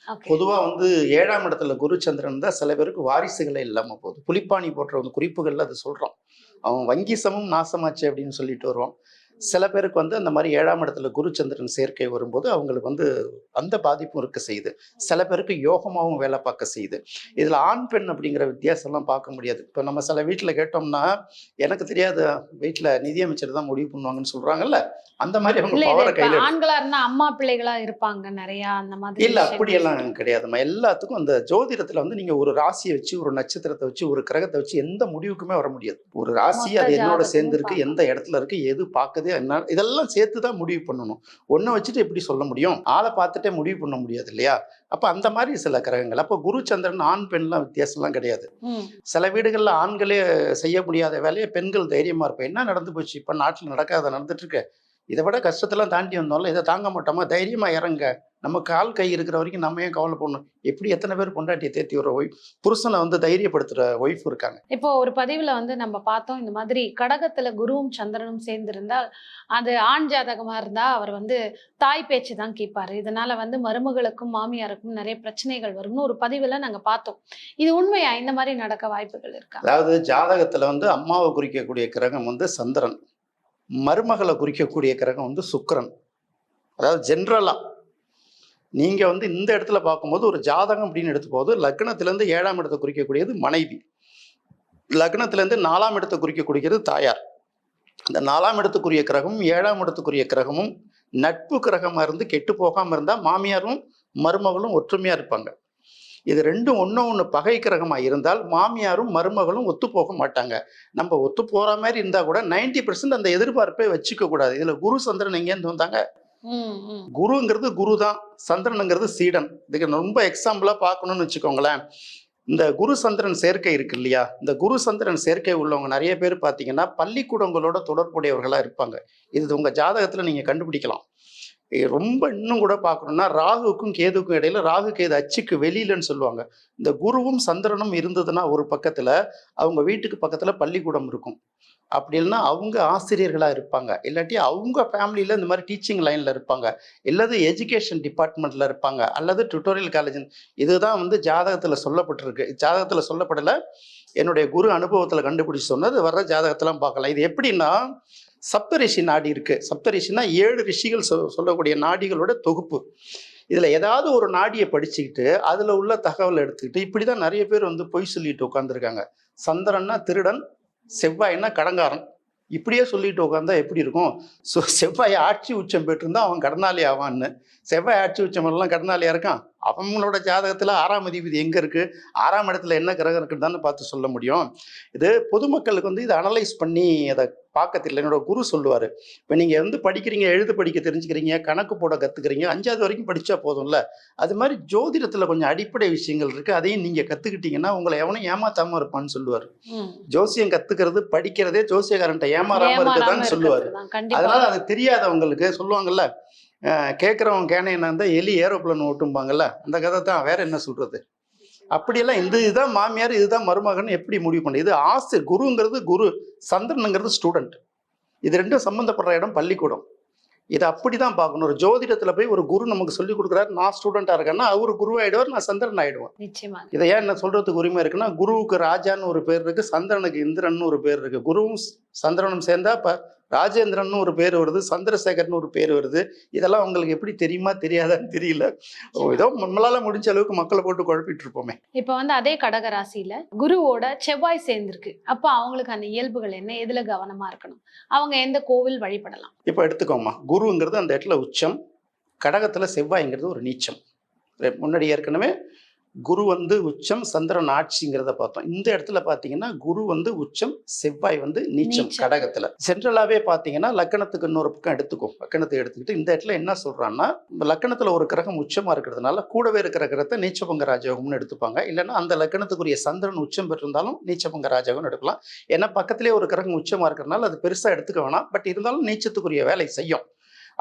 பொதுவா வந்து 7ஆம் இடத்துல குரு சந்திரன் தான் சில பேருக்கு வாரிசுகளே இல்லாம போகுது. புலிப்பாணி போன்ற குறிப்புகள்ல அது சொல்றோம். அவன் வங்கி சமம் நாசமாச்சு அப்படின்னு சொல்லிட்டு வருவோம். சில பேருக்கு வந்து அந்த மாதிரி 7ஆம் இடத்துல குருச்சந்திரன் சேர்க்கை வரும்போது அவங்களுக்கு வந்து அந்த பாதிப்பும் இருக்க செய்யுது. சில பேருக்கு யோகமாகவும் வேலை பார்க்க செய்யுது. இதில் ஆண் பெண் அப்படிங்கிற வித்தியாசம்லாம் பார்க்க முடியாது. இப்போ நம்ம சில வீட்டில் கேட்டோம்னா, எனக்கு தெரியாது, வீட்டில் நிதியமைச்சர் தான் முடிவு பண்ணுவாங்கன்னு சொல்கிறாங்கல்ல, அந்த மாதிரி அவங்க இல்ல இது பவரை இப்ப கையில் ஆண்களா இருந்தா அம்மா பிள்ளைகளா இருப்பாங்க நிறைய அந்த மாதிரி இல்ல விஷயங்கள் அப்படியெல்லாம் சொல்றீங்க. கிடையாதும்மா. எல்லாத்துக்கும் அந்த ஜோதிடத்துல வந்து நீங்க ஒரு ராசியை வச்சு, ஒரு நட்சத்திரத்தை வச்சு, ஒரு கிரகத்தை வச்சு எந்த முடிவுக்குமே வர முடியாது. ஒரு ராசி மொத்த அது என்னோட ஜாதகமும் சேர்ந்திருக்கு, எந்த பார்க்கணும். இடத்துல இருக்கு, எது பாக்குது, என்ன இதெல்லாம் சேர்த்து தான் முடிவு பண்ணணும். ஒண்ண வச்சுட்டு எப்படி சொல்ல முடியும்? ஆளை பார்த்துட்டே முடிவு பண்ண முடியாது இல்லையா? அப்ப அந்த மாதிரி சில கிரகங்கள். அப்ப குரு சந்திரன் ஆண் பெண்லாம் வித்தியாசம்லாம் கிடையாது. ம். சில வீடுகள்ல ஆண்களே செய்ய முடியாத வேலையை பெண்கள் தைரியமா இருப்போம். என்ன நடந்து போச்சு? இப்ப நாட்டுல நடக்காத நடந்துட்டு இருக்கு. இதை விட கஷ்டத்தெல்லாம் தாண்டி வந்தோம்ல, இதை தாங்க மாட்டோமா? தைரியமா இறங்க. நம்ம கால் கை இருக்கிற வரைக்கும் நம்ம ஏன் கவலை பண்ணணும்? எப்படி எத்தனை பேர் பொண்டாட்டியை தேத்தி விடுற ஒய்ஃப், புருஷனை வந்து தைரியப்படுத்துற ஒய்ஃப் இருக்காங்க. இப்போ ஒரு பதிவுல வந்து நம்ம பார்த்தோம் இந்த மாதிரி கடகத்துல குருவும் சந்திரனும் சேர்ந்திருந்தால் அது ஆண் ஜாதகமா இருந்தா அவர் வந்து தாய் பேச்சு தான் கேட்பாரு. இதனால வந்து மருமகளுக்கும் மாமியாருக்கும் நிறைய பிரச்சனைகள் வரும்னு ஒரு பதிவுல நாங்க பார்த்தோம். இது உண்மையா? இந்த மாதிரி நடக்க வாய்ப்புகள் இருக்கா? அதாவது ஜாதகத்துல வந்து அம்மாவை குறிக்கக்கூடிய கிரகம் வந்து சந்திரன், மருமகளை குறிக்கக்கூடிய கிரகம் வந்து சுக்கிரன். அதாவது ஜென்ரலா நீங்க வந்து இந்த இடத்துல பார்க்கும்போது ஒரு ஜாதகம் அப்படின்னு எடுத்தும்போது லக்னத்திலேருந்து 7ஆம் இடத்தை குறிக்கக்கூடியது மனைவி, லக்னத்திலேருந்து 4ஆம் இடத்தை குறிக்கக்கூடியது தாயார். அந்த 4ஆம் இடத்துக்குரிய கிரகமும் 7ஆம் இடத்துக்குரிய கிரகமும் நட்பு கிரகமா இருந்து கெட்டு போகாம இருந்தா மாமியாரும் மருமகளும் ஒற்றுமையா இருப்பாங்க. இது ரெண்டும் ஒன்று பகை கிரகமாக இருந்தால் மாமியாரும் மருமகளும் ஒத்து போக மாட்டாங்க. நம்ம ஒத்து போகிற மாதிரி இருந்தால் கூட 90% அந்த எதிர்பார்ப்பை வச்சுக்க கூடாது. இதில் குரு சந்திரன் எங்கேருந்து வந்தாங்க? குருங்கிறது குரு தான், சந்திரனுங்கிறது சீடன். இதுக்கு ரொம்ப எக்ஸாம்பிளாக பார்க்கணும்னு வச்சுக்கோங்களேன். இந்த குரு சந்திரன் சேர்க்கை இருக்கு இல்லையா, இந்த குரு சந்திரன் சேர்க்கை உள்ளவங்க நிறைய பேர் பார்த்தீங்கன்னா பள்ளிக்கூடங்களோட தொடர்புடையவர்களாக இருப்பாங்க. இது உங்கள் ஜாதகத்தில் நீங்கள் கண்டுபிடிக்கலாம். ரொம்ப இன்னும் கூட பார்க்கணும்னா ராகுக்கும் கேதுக்கும் இடையில ராகு கேது அச்சுக்கு வெளியிலன்னு சொல்லுவாங்க. இந்த குருவும் சந்திரனும் இருந்ததுன்னா ஒரு பக்கத்துல அவங்க வீட்டுக்கு பக்கத்துல பள்ளிக்கூடம் இருக்கும். அப்படி இல்லைன்னா அவங்க ஆசிரியர்களா இருப்பாங்க, இல்லாட்டி அவங்க ஃபேமிலியில இந்த மாதிரி டீச்சிங் லைன்ல இருப்பாங்க, இல்லது எஜுகேஷன் டிபார்ட்மெண்ட்ல இருப்பாங்க, அல்லது டுட்டோரியல் காலேஜ். இதுதான் வந்து ஜாதகத்துல சொல்லப்பட்டிருக்கு. ஜாதகத்துல சொல்லப்படல, என்னுடைய குரு அனுபவத்துல கண்டுபிடிச்சு சொன்னது வர்ற ஜாதகத்தெல்லாம் பார்க்கலாம். இது எப்படின்னா சப்தரிஷி நாடி இருக்கு. சப்தரிஷினா 7 ரிஷிகள் சொல்லக்கூடிய நாடிகளோட தொகுப்பு. இதுல ஏதாவது ஒரு நாடியை படிச்சுக்கிட்டு அதுல உள்ள தகவல் எடுத்துக்கிட்டு இப்படிதான் நிறைய பேர் வந்து பொய் சொல்லிட்டு உட்காந்துருக்காங்க. சந்திரன்னா திருடன், செவ்வாய்னா கடங்காரன், இப்படியே சொல்லிட்டு உட்காந்தா எப்படி இருக்கும்? செவ்வாய் ஆட்சி உச்சம் பெற்றிருந்தா அவன் கடனாளி ஆவான்னு. செவ்வாய் ஆட்சி உச்சம் எல்லாம் கடனாளியா இருக்கான்? அவங்களோட ஜாதகத்துல 6ஆம் அதிபதி எங்க இருக்கு, 6ஆம் இடத்துல என்ன கிரகம் இருக்குன்னு தானே பார்த்து சொல்ல முடியும். இது பொதுமக்களுக்கு வந்து இதை அனலைஸ் பண்ணி அதை பார்க்க தெரியல. என்னோட குரு சொல்லுவாரு, இப்போ நீங்க வந்து படிக்கிறீங்க, எழுத படிக்க தெரிஞ்சுக்கிறீங்க, கணக்கு போட கத்துக்கிறீங்க, 5வது வரைக்கும் படிச்சா போதும்ல. அது மாதிரி ஜோதிடத்துல கொஞ்சம் அடிப்படை விஷயங்கள் இருக்கு, அதையும் நீங்க கத்துக்கிட்டீங்கன்னா உங்களை எவனும் ஏமாத்தாம இருப்பான்னு சொல்லுவாரு. ஜோசியம் கத்துக்கிறது படிக்கிறதே ஜோசியக்காரன்ட்ட ஏமாறாம இருக்கதான்னு சொல்லுவாரு. அதனால அது தெரியாதவங்களுக்கு சொல்லுவாங்கல்ல, கேட்குறவன் கேனையனா இருந்தால் எலி ஏரோப்ளேன் ஓட்டும்பாங்கல்ல, அந்த கதை தான். வேற என்ன சொல்றது? அப்படியெல்லாம் இதுதான் மாமியார், இதுதான் மருமகன் எப்படி முடிவு பண்ணு? இது ஆசிரியர். குருங்கிறது குரு, சந்திரனுங்கிறது ஸ்டூடெண்ட். இது ரெண்டும் சம்மந்தப்படுற இடம் பள்ளிக்கூடம். இதை அப்படிதான் பார்க்கணும். ஒரு ஜோதிடத்துல போய் ஒரு குரு நமக்கு சொல்லி கொடுக்குறாரு, நான் ஸ்டூடெண்டா இருக்கேன்னா அவரு குருவாயிடுவார், நான் சந்திரன் ஆயிடுவேன். நிச்சயமா. இதை ஏன் என்ன சொல்றதுக்கு உரிமை இருக்குன்னா, குருவுக்கு ராஜான்னு ஒரு பேர் இருக்கு, சந்திரனுக்கு இந்திரன் ஒரு பேர் இருக்கு. குருவும் சந்திரனும் சேர்ந்தா இப்ப ராஜேந்திரன் ஒரு பேர் வருது, சந்திரசேகர்னு ஒரு பேர் வருது. இதெல்லாம் உங்களுக்கு எப்படி தெரியுமா தெரியாதான்னு தெரியல. ஏதோ நம்மளால முடிஞ்ச அளவுக்கு மக்களை போட்டு குழப்பிட்டு இருப்போமே. இப்ப வந்து அதே கடக ராசியில குருவோட செவ்வாய் சேர்ந்திருக்கு. அப்ப அவங்களுக்கு அந்த இயல்புகள் என்ன, எதுல கவனமா இருக்கணும், அவங்க எந்த கோவில் வழிபடலாம்? இப்ப எடுத்துக்கோமா, குருங்கிறது அந்த இடத்துல உச்சம், கடகத்துல செவ்வாய்ங்கிறது ஒரு நீச்சம். முன்னாடி ஏற்கனவே குரு வந்து உச்சம், சந்திரன் ஆட்சிங்கிறத பார்த்தோம். இந்த இடத்துல பாத்தீங்கன்னா குரு வந்து உச்சம், செவ்வாய் வந்து நீச்சம் கடகத்துல. ஜென்ரலாவே பாத்தீங்கன்னா லக்கணத்துக்கு இன்னொரு பக்கம் எடுத்துக்கும். லக்கணத்தை எடுத்துக்கிட்டு இந்த இடத்துல என்ன சொல்றான்னா, லக்கணத்துல ஒரு கிரகம் உச்சமா இருக்கிறதுனால கூடவே இருக்கிற கிரகத்தை நீச்சபங்க ராஜயோகம்னு எடுத்துப்பாங்க. இல்லைன்னா அந்த லக்கணத்துக்குரிய சந்திரன் உச்சம் பெற்றிருந்தாலும் நீச்சபங்க ராஜயோகம் எடுக்கலாம். ஏன்னா பக்கத்திலே ஒரு கிரகம் உச்சமா இருக்கிறதுனால அது பெருசா எடுத்துக்க வேணாம். பட் இருந்தாலும் நீச்சத்துக்குரிய வேலை செய்யும்.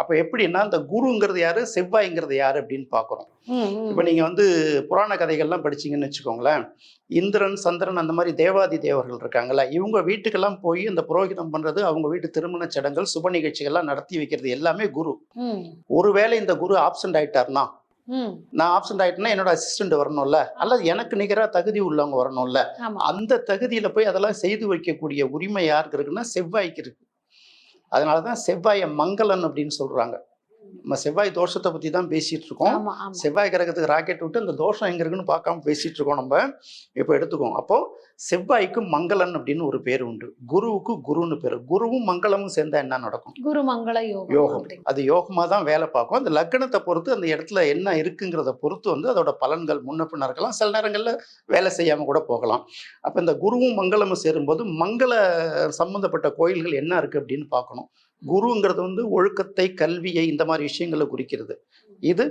அப்ப எப்படின்னா, இந்த குருங்கிறது யாரு, செவ்வாய்ங்கிறது யாரு அப்படின்னு பாக்குறோம். இப்ப நீங்க வந்து புராண கதைகள்லாம் படிச்சீங்கன்னு வச்சுக்கோங்களேன், இந்திரன், சந்திரன் அந்த மாதிரி தேவாதி தேவர்கள் இருக்காங்கல்ல, இவங்க வீட்டுக்கெல்லாம் போய் இந்த புரோகிதம் பண்றது, அவங்க வீட்டு திருமண சடங்குகள், சுப நிகழ்ச்சிகள்லாம் நடத்தி வைக்கிறது எல்லாமே குரு. ஒருவேளை இந்த குரு ஆப்சென்ட் ஆயிட்டார்னா, நான் ஆப்சென்ட் ஆயிட்டேன்னா என்னோட அசிஸ்டன்ட் வரணும்ல, அல்லது எனக்கு நிகரா தகுதி உள்ளவங்க வரணும்ல, அந்த தகுதியில போய் அதெல்லாம் செய்து வைக்கக்கூடிய உரிமை யாருக்கு இருக்குன்னா செவ்வாய்க்கு இருக்கு. அதனாலதான் செவ்வாய மங்களன் அப்படின்னு சொல்றாங்க. நம்ம செவ்வாய் தோஷத்தை பற்றி தான் பேசிகிட்டு இருக்கோம். ஆமா ஆமா செவ்வாய் கிரகத்துக்கு ராக்கெட் விட்டு அந்த தோஷம் எங்கே இருக்குன்னு பார்க்காம பேசிகிட்டு இருக்கோம் நம்ம. இப்போ எடுத்துக்கோம். அப்போது செவ்வாய்க்கு மங்களன் அப்படின்னு ஒரு பேர் உண்டு, குருவுக்கு குருன்னு பேர். குருவும் மங்களமும் சேர்ந்தா என்ன நடக்கும்? குரு மங்கள யோகம் யோகம். அப்படிங்க. அது யோகமாக தான் வேலை பார்க்கும். அந்த லக்னத்தை பொறுத்து அந்த இடத்துல என்ன இருக்குங்கிறத பொறுத்து வந்து அதோட பலன்கள் முன்ன பின்ன இருக்கலாம். சில நேரங்களில் வேலை செய்யாமல் கூட போகலாம். அப்போ இந்த குருவும் மங்களமும் சேரும்போது மங்கள சம்பந்தப்பட்ட கோயில்கள் என்ன இருக்குது அப்படின்னு பார்க்கணும். குருங்கிறது வந்து ஒழுக்கத்தை, கல்வியை, இந்த மாதிரி விஷயங்களை குறிக்கிறது. இது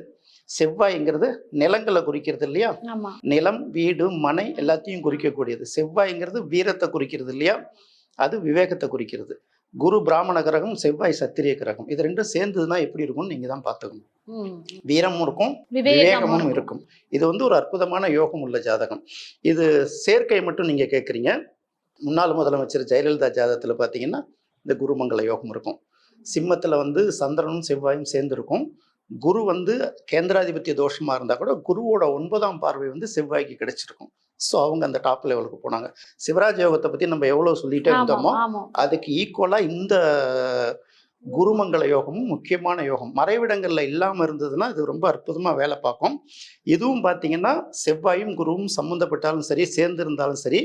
செவ்வாய்ங்கிறது நிலங்களை குறிக்கிறது இல்லையா? ஆமா நிலம், வீடு, மனை எல்லாத்தையும் குறிக்கக்கூடியது. செவ்வாய்ங்கிறது வீரத்தை குறிக்கிறது இல்லையா? அது விவேகத்தை குறிக்கிறது. குரு பிராமண கிரகம், செவ்வாய் சத்திரிய கிரகம். இது ரெண்டும் சேர்ந்ததுன்னா எப்படி இருக்கும்னு நீங்க தான் பார்த்துக்கணும். ம். வீரமும் இருக்கும், விவேகமும் விவேகமும் இருக்கும். இது வந்து ஒரு அற்புதமான யோகம் உள்ள ஜாதகம். இது சேர்க்கை மட்டும் நீங்க கேட்குறீங்க. முன்னாள் முதலமைச்சர் ஜெயலலிதா ஜாதகத்துல பார்த்தீங்கன்னா இந்த குருமங்கள யோகம் இருக்கும். சிம்மத்துல வந்து சந்திரனும் செவ்வாயும் சேர்ந்திருக்கும். குரு வந்து கேந்திராதிபத்திய தோஷமா இருந்தா கூட குருவோட 9ஆம் பார்வை வந்து செவ்வாய்க்கு கிடைச்சிருக்கும். ஸோ அவங்க அந்த டாப் லெவலுக்கு போனாங்க. சிவராஜ் யோகத்தை பத்தி நம்ம எவ்வளவு சொல்லிட்டே ஆமா இருந்தோமோ ஆமா அதுக்கு ஈக்குவலா இந்த குருமங்கள யோகமும் முக்கியமான யோகம். மறைவிடங்கள்ல இல்லாம இருந்ததுன்னா இது ரொம்ப அற்புதமா வேலை பார்க்கும். இதுவும் பார்த்தீங்கன்னா செவ்வாயும் குருவும் சம்மந்தப்பட்டாலும் சரி, சேர்ந்து இருந்தாலும் சரி,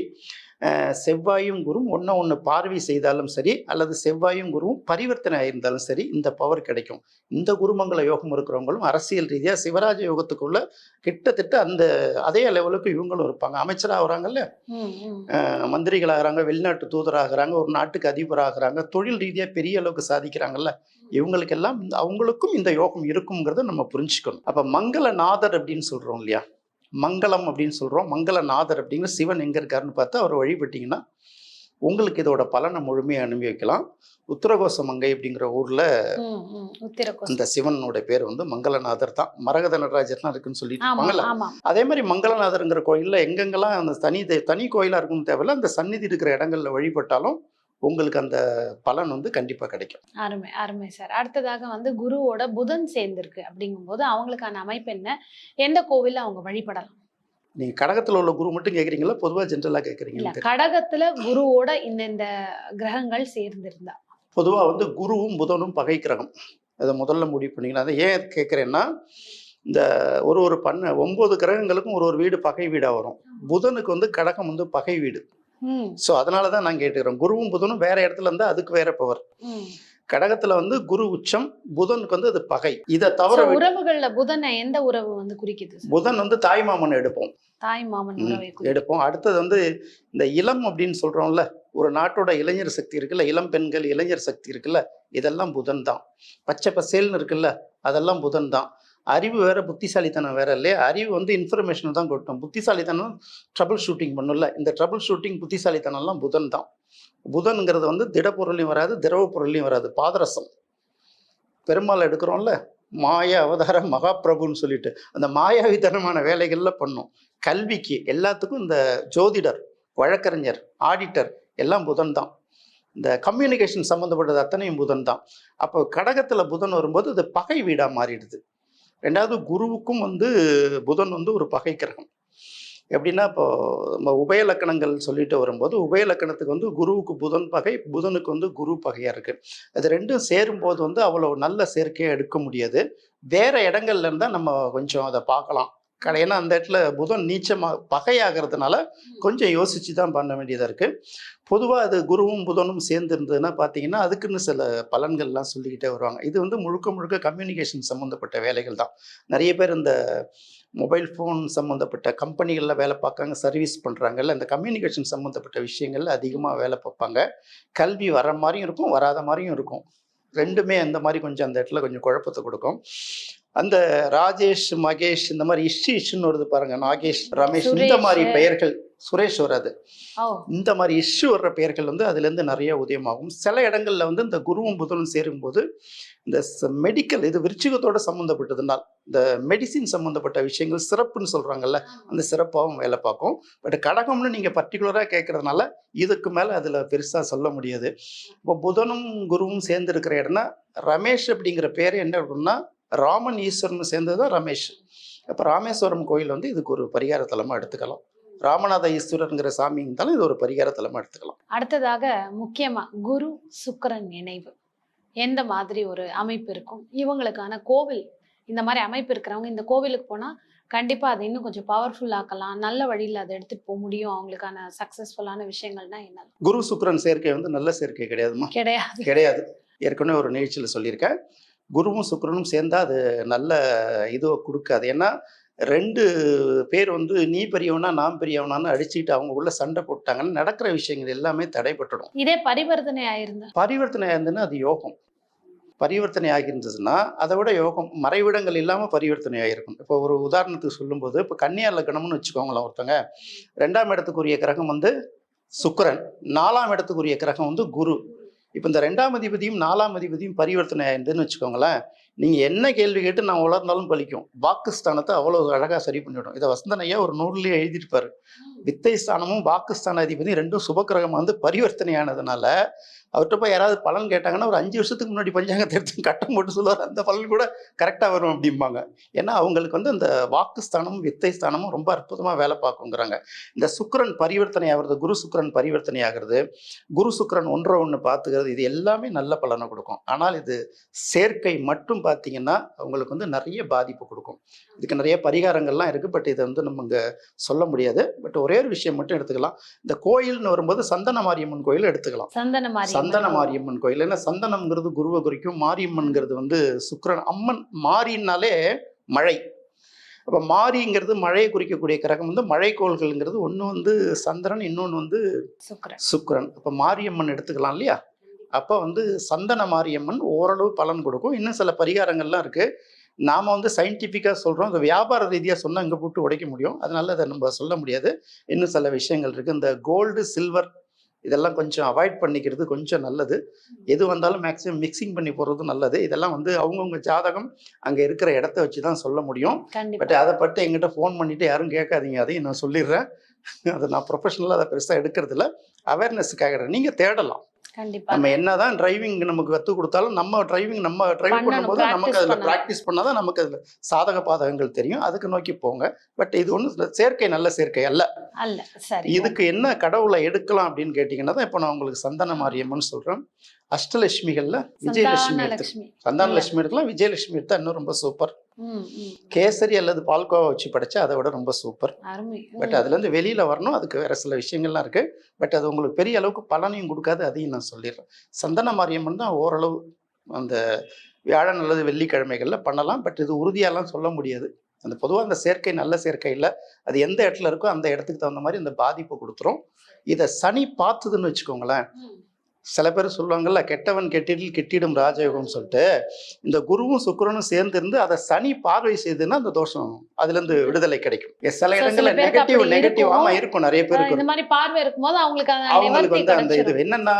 செவ்வாயும் குருவும் ஒன்று பார்வை செய்தாலும் சரி, அல்லது செவ்வாயும் குருவும் பரிவர்த்தனை ஆயிருந்தாலும் சரி, இந்த பவர் கிடைக்கும். இந்த குருமங்கள யோகம் இருக்கிறவங்களும் அரசியல் ரீதியாக சிவராஜ யோகத்துக்குள்ள கிட்டத்தட்ட அந்த அதே லெவலுக்கு இவங்களும் இருப்பாங்க. அமைச்சராகிறாங்கல்ல, ம், ம். மந்திரிகளாகிறாங்க, வெளிநாட்டு தூதராகிறாங்க, ஒரு நாட்டுக்கு அதிபராகிறாங்க, தொழில் ரீதியாக பெரிய அளவுக்கு சாதிக்கிறாங்கல்ல, இவங்களுக்கெல்லாம் அவங்களுக்கும் இந்த யோகம் இருக்குங்கிறத நம்ம புரிஞ்சுக்கணும். அப்போ மங்களநாதர் அப்படின்னு சொல்கிறோம் இல்லையா? மங்களம் அப்படின்னு சொல்கிறோம். மங்களநாதர் அப்படிங்கிற சிவன் எங்கே இருக்காருன்னு பார்த்தா அவர் வழிபட்டிங்கன்னா உங்களுக்கு இதோட பலனை முழுமையாக அனுபவிக்கலாம். உத்தரகோச மங்கை அப்படிங்கிற ஊரில் ம், ம். உத்திரகோசம். அந்த சிவனோட பேர் வந்து மங்களநாதர் தான். மரகத நடராஜர்லாம் இருக்குன்னு சொல்லிட்டு ஆமா இருப்பாங்கல்ல. ஆமா அதே மாதிரி மங்களநாதருங்கிற கோயிலில் எங்கெங்கெல்லாம் அந்த தனி கோயிலாக இருக்குன்னு தேவையில்ல, அந்த சந்நிதி இருக்கிற இடங்கள்ல வழிபட்டாலும் உங்களுக்கு அந்த பலன் வந்து கண்டிப்பாக கிடைக்கும். அருமை அருமை சார். அடுத்ததாக வந்து குருவோட புதன் சேர்ந்திருக்கு அப்படிங்கும்போது அவங்களுக்கான அமைப்பு என்ன? எந்த கோவில்ல அவங்க வழிபடலாம்? நீங்கள் கடகத்தில் உள்ள குரு மட்டும் கேட்குறீங்களா, பொதுவாக ஜென்ரலாக இல்ல, கேட்குறீங்க? கடகத்துல குருவோட இந்த கிரகங்கள் சேர்ந்திருந்தா. பொதுவாக வந்து குருவும் புதனும் பகை கிரகம். அதை முதல்ல முடிவு பண்ணிக்கலாம். அதை ஏன் கேட்குறேன்னா, இந்த ஒரு 9 கிரகங்களுக்கும் ஒரு வீடு பகை வீடாக வரும். புதனுக்கு வந்து கடகம் வந்து பகை வீடு. ம், ஸோ அதனால தான் நான் கேட்டுக்கிறேன். குருவும் புதனும் வேற இடத்துல இருந்தால் அதுக்கு வேற பவர். ம். கடகத்தில் வந்து குரு உச்சம், புதனுக்கு வந்து அது பகை. இதை தவிர So, உறவுகள்ல புதனை எந்த உறவு வந்து குறிக்குது சார்? புதன் வந்து தாய் மாமன் எடுப்போம். தாய் மாமன் உறவை குறிக்குது. எடுப்போம். அடுத்தது வந்து இந்த இளம் அப்படின்னு சொல்கிறோம்ல, ஒரு நாட்டோட இளைஞர் சக்தி இருக்குல்ல, இளம் பெண்கள் இளைஞர் சக்தி இருக்குல்ல, இதெல்லாம் புதன் தான். பச்சை பசேல்னு இருக்குல்ல, அதெல்லாம் புதன் தான். அறிவு வேற, புத்திசாலித்தனம் வேற இல்லையா? அறிவு வந்து இன்ஃபர்மேஷன் தான் கொட்டும், புத்திசாலித்தனம் ட்ரபிள் ஷூட்டிங் பண்ணும்ல. இந்த ட்ரபிள் ஷூட்டிங் புத்திசாலித்தனம்லாம் புதன் தான். புதனுங்கிறது வந்து திடப்பொருளையும் வராது, திரவ பொருளையும் வராது, பாதரசம். பெருமாள் எடுக்கிறோம்ல, மாயா அவதார மகாபிரபுன்னு சொல்லிட்டு அந்த மாயாவித்தனமான வேலைகள்ல பண்ணும். கல்விக்கு எல்லாத்துக்கும் இந்த ஜோதிடர், வழக்கறிஞர், ஆடிட்டர் எல்லாம் புதன் தான். இந்த கம்யூனிகேஷன் சம்மந்தப்பட்டது அத்தனையும் புதன் தான். அப்போ கடகத்தில் புதன் வரும்போது அது பகை வீடாக மாறிடுது. ரெண்டாவது குருவுக்கும் வந்து புதன் வந்து ஒரு பகை கிரகம். எப்படின்னா, இப்போ நம்ம உபயலக்கணங்கள் சொல்லிட்டு வரும்போது உபயலக்கணத்துக்கு வந்து குருவுக்கு புதன் பகை, புதனுக்கு வந்து குரு பகையாக இருக்குது. அது ரெண்டும் சேரும்போது வந்து அவ்வளோ நல்ல சேர்க்கையை எடுக்க முடியாது. வேற இடங்கள்ல இருந்தால் நம்ம கொஞ்சம் அதை பார்க்கலாம். ஏன்னா அந்த இடத்துல புதன் நீச்சமாக பகையாகிறதுனால கொஞ்சம் யோசித்து தான் பண்ண வேண்டியதாக இருக்குது. பொதுவாக அது குருவும் புதனும் சேர்ந்து இருந்ததுன்னா பார்த்தீங்கன்னா அதுக்குன்னு சில பலன்கள்லாம் சொல்லிக்கிட்டே வருவாங்க. இது வந்து முழுக்க கம்யூனிகேஷன் சம்மந்தப்பட்ட வேலைகள் தான். நிறைய பேர் இந்த மொபைல் ஃபோன் சம்மந்தப்பட்ட கம்பெனிகளில் வேலை பார்க்காங்க, சர்வீஸ் பண்ணுறாங்கல்ல, இந்த கம்யூனிகேஷன் சம்மந்தப்பட்ட விஷயங்கள்ல அதிகமாக வேலை பார்ப்பாங்க. கல்வி வர மாதிரியும் இருக்கும், வராத மாதிரியும் இருக்கும். ரெண்டுமே அந்த மாதிரி கொஞ்சம் அந்த இடத்துல கொஞ்சம் குழப்பத்தை கொடுக்கும். அந்த ராஜேஷ், மகேஷ், இந்த மாதிரி இஷ்ஷுன்னு வருது பாருங்க, நாகேஷ், ரமேஷ், இந்த மாதிரி பெயர்கள், சுரேஷ் வராது, இந்த மாதிரி இஷ்யூ வர்ற பெயர்கள் வந்து அதுலேருந்து நிறைய உதயமாகும். சில இடங்கள்ல வந்து இந்த குருவும் புதனும் சேரும்போது இந்த மெடிக்கல், இது விருச்சிகத்தோட சம்மந்தப்பட்டதுனால் இந்த மெடிசின் சம்மந்தப்பட்ட விஷயங்கள் சிறப்புன்னு சொல்கிறாங்கல்ல, அந்த சிறப்பாகவும் வேலை பார்க்கும். பட் கடகம்னு நீங்கள் பர்டிகுலராக கேட்குறதுனால இதுக்கு மேலே அதில் பெருசாக சொல்ல முடியாது. இப்போ புதனும் குருவும் சேர்ந்து இருக்கிற இடம்னா, ரமேஷ் அப்படிங்கிற பேர் என்ன இருக்குன்னா, ராமன் ஈஸ்வரன் சேர்ந்தது தான் ரமேஷ். அப்போ ராமேஸ்வரம் கோயில் வந்து இதுக்கு ஒரு பரிகார தலமாக எடுத்துக்கலாம். ராமநாத ஈஸ்வரருங்கிற சாமி இருந்தாலும் இது ஒரு பரிகார தலமாக எடுத்துக்கலாம். அடுத்ததாக முக்கியமா குரு சுக்கிரன் இணைவு எந்த மாதிரி ஒரு அமைப்பு இருக்கும்? இவங்களுக்கான கோவில் இந்த மாதிரி அமைப்பு இருக்கிறவங்க இந்த கோவிலுக்கு போனா கண்டிப்பா அது இன்னும் கொஞ்சம் பவர்ஃபுல் ஆக்கலாம். நல்ல வழியில அத எடுத்துட்டு போ முடியும். அவங்களுக்கான சக்சஸ்ஃபுல்லான விஷயங்கள்னா என்ன? குரு சுக்கிரன் சேர்க்கை வந்து நல்ல சேர்க்கை கிடையாதுமா, கிடையாது. கிடையாது. ஏற்கனவே ஒரு நிகழ்ச்சியில சொல்லியிருக்கேன். குருவும் சுக்கிரனும் சேர்ந்தா அது நல்ல இதுவ குடுக்காது. ஏன்னா 2 பேர் வந்து நீ பெரியவனா, நான் பெரியவனான்னு அடிச்சுக்கிட்டு அவங்களுக்குள்ள சண்டை போட்டாங்கன்னா, நடக்கிற விஷயங்கள் எல்லாமே தடைபட்டுடும். இதே பரிவர்த்தனை ஆயிருந்தா? பரிவர்த்தனை ஆயிருந்ததுன்னா அது யோகம். பரிவர்த்தனை ஆகியிருந்ததுன்னா, அதை விட யோகம். மறைவிடங்கள் இல்லாம பரிவர்த்தனை ஆகியிருக்கும். இப்போ ஒரு உதாரணத்துக்கு சொல்லும்போது, இப்போ கன்னியா லக்னம்னு வச்சுக்கோங்களேன் ஒருத்தங்க. 2ஆம் இடத்துக்குரிய கிரகம் வந்து சுக்கிரன், 4ஆம் இடத்துக்குரிய கிரகம் வந்து குரு. இப்போ இந்த 2ஆம் அதிபதியும் 4ஆம் அதிபதியும் பரிவர்த்தனை ஆயிருந்துன்னு வச்சுக்கோங்களேன், நீங்க என்ன கேள்வி கேட்டு நான் உளர்ந்தாலும் பலிக்கும். வாக்குஸ்தானத்தை அவ்வளவு அழகா சரி பண்ணிவிடும். இதை வசந்தன் ஐயா ஒரு நூல்லயே எழுதியிருப்பாரு. வித்தை ஸ்தானமும் வாக்குஸ்தான அதிபதி 2ம் சுபக்கிரகமா வந்து பரிவர்த்தனை ஆனதுனால, அவர்கிட்ட போய் யாராவது பலன் கேட்டாங்கன்னா, ஒரு 5 வருஷத்துக்கு முன்னாடி பஞ்சாங்கத்தை எடுத்து கட்டம் போட்டு சொல்லுவார். அந்த பலன் கூட கரெக்டா வரும் அப்படிம்பாங்க. ஏன்னா அவங்களுக்கு வந்து அந்த வாக்குஸ்தானமும் வித்தை ஸ்தானமும் ரொம்ப அற்புதமா வேலை பார்க்குங்கிறாங்க. இந்த சுக்கிரன் பரிவர்த்தனை ஆகிறது, குரு சுக்கிரன் பரிவர்த்தனை ஆகிறது, குரு சுக்கிரன் ஒன்றை ஒன்று பார்த்துக்கிறது, இது எல்லாமே நல்ல பலனை கொடுக்கும். ஆனால் இது சேர்க்கை மட்டும் பார்த்தீங்கன்னா அவங்களுக்கு வந்து நிறைய பாதிப்பு கொடுக்கும். இதுக்கு நிறைய பரிகாரங்கள்லாம் இருக்கு. பட் இதை வந்து நம்ம இங்க சொல்ல முடியாது. பட் ஒரே ஒரு விஷயம் மட்டும் எடுத்துக்கலாம். இந்த கோயில்னு வரும்போது சந்தன மாரியம்மன் கோயில் எடுத்துக்கலாம். சந்தன மாரியம்மன் கோயில். ஏன்னா சந்தனம்ங்கிறது குருவை குறிக்கும், மாரியம்மன்கிறது வந்து சுக்கிரன். அம்மன் மாரின்னாலே மழை. அப்போ மாரிங்கிறது மழையை குறிக்கக்கூடிய கிரகம் வந்து மழைக்கோள்கள்ங்கிறது ஒன்று வந்து சந்திரன், இன்னொன்று வந்து சுக்கிரன். அப்போ மாரியம்மன் எடுத்துக்கலாம் இல்லையா? அப்போ வந்து சந்தன மாரியம்மன் ஓரளவு பலன் கொடுக்கும். இன்னும் சில பரிகாரங்கள்லாம் இருக்கு. நாம வந்து சயின்டிஃபிக்காக சொல்றோம், அதை வியாபார ரீதியாக சொன்னால் இங்கே போட்டு உடைக்க முடியும். அதனால அதை நம்ம சொல்ல முடியாது. இன்னும் சில விஷயங்கள் இருக்கு. இந்த கோல்டு, சில்வர் இதெல்லாம் கொஞ்சம் அவாய்ட் பண்ணிக்கிறது கொஞ்சம் நல்லது. எது வந்தாலும் மேக்ஸிமம் மிக்சிங் பண்ணி போடுறது நல்லது. இதெல்லாம் வந்து அவங்கவுங்க ஜாதகம் அங்கே இருக்கிற இடத்த வச்சு தான் சொல்ல முடியும். பட் அதை பற்றி எங்கிட்ட ஃபோன் பண்ணிட்டு யாரும் கேட்காதீங்க. அதையும் நான் சொல்லிடுறேன். அதை நான் ப்ரொஃபஷனலாக அதை பெருசாக எடுக்கிறதில்ல, அவேர்னஸ்க்காக நீங்கள் தேடலாம். நம்ம என்னதான் டிரைவிங் நமக்கு கற்றுக் கொடுத்தாலும் நம்ம டிரைவ் பண்ணும்போது நமக்கு அதில் ப்ராக்டிஸ் பண்ணாதான் நமக்கு அதில் சாதக பாதகங்கள் தெரியும். அதுக்கு நோக்கி போங்க. பட் இது ஒன்றும் சேர்க்கை நல்ல சேர்க்கை அல்ல. இதுக்கு என்ன கடவுளை எடுக்கலாம் அப்படின்னு கேட்டீங்கன்னா தான் இப்போ நான் உங்களுக்கு சந்தன மாரியம்மன் சொல்றேன். அஷ்டலட்சுமிகள்ல விஜயலட்சுமி எடுத்து, சந்தானலட்சுமி எடுக்கலாம், விஜயலட்சுமி எடுத்தா இன்னும் ரொம்ப சூப்பர். கேசரி அல்லது பால்கோவா வச்சு படைச்சா அதை விட ரொம்ப சூப்பர். பட் அதுல இருந்து வெளியில வரணும். அதுக்கு வேற சில விஷயங்கள்லாம் இருக்கு. பட் அது உங்களுக்கு பெரிய அளவுக்கு பலனையும் கொடுக்காது. அதையும் நான் சொல்லிடுறேன். சந்தன மாரியம்மன் தான் ஓரளவு அந்த வியாழன் அல்லது வெள்ளிக்கிழமைகள்ல பண்ணலாம். பட் இது உறுதியாலாம் சொல்ல முடியாது. அந்த பொதுவாக அந்த சேர்க்கை நல்ல சேர்க்கை இல்லை. அது எந்த இடத்துல இருக்கோ அந்த இடத்துக்கு தகுந்த மாதிரி அந்த பாதிப்பு கொடுத்துரும். இதை சனி பார்த்துதுன்னு வச்சுக்கோங்களேன். சில பேர் சொல்லுவாங்கல்ல, கெட்டவன் கெட்டிடில் கெட்டிடும் ராஜயோகம்னு சொல்லிட்டு, இந்த குருவும் சுக்கிரனும் சேர்ந்து இருந்து அதை சனி பார்வை செய்துன்னா அந்த தோஷம் அதுல இருந்து விடுதலை கிடைக்கும். சில இடங்கள்ல நெகட்டிவாமா இருக்கும். நிறைய பேருக்கு இந்த மாதிரி பார்வை இருக்கும்போது அவங்களுக்கு வந்து அந்த இது என்னன்னா,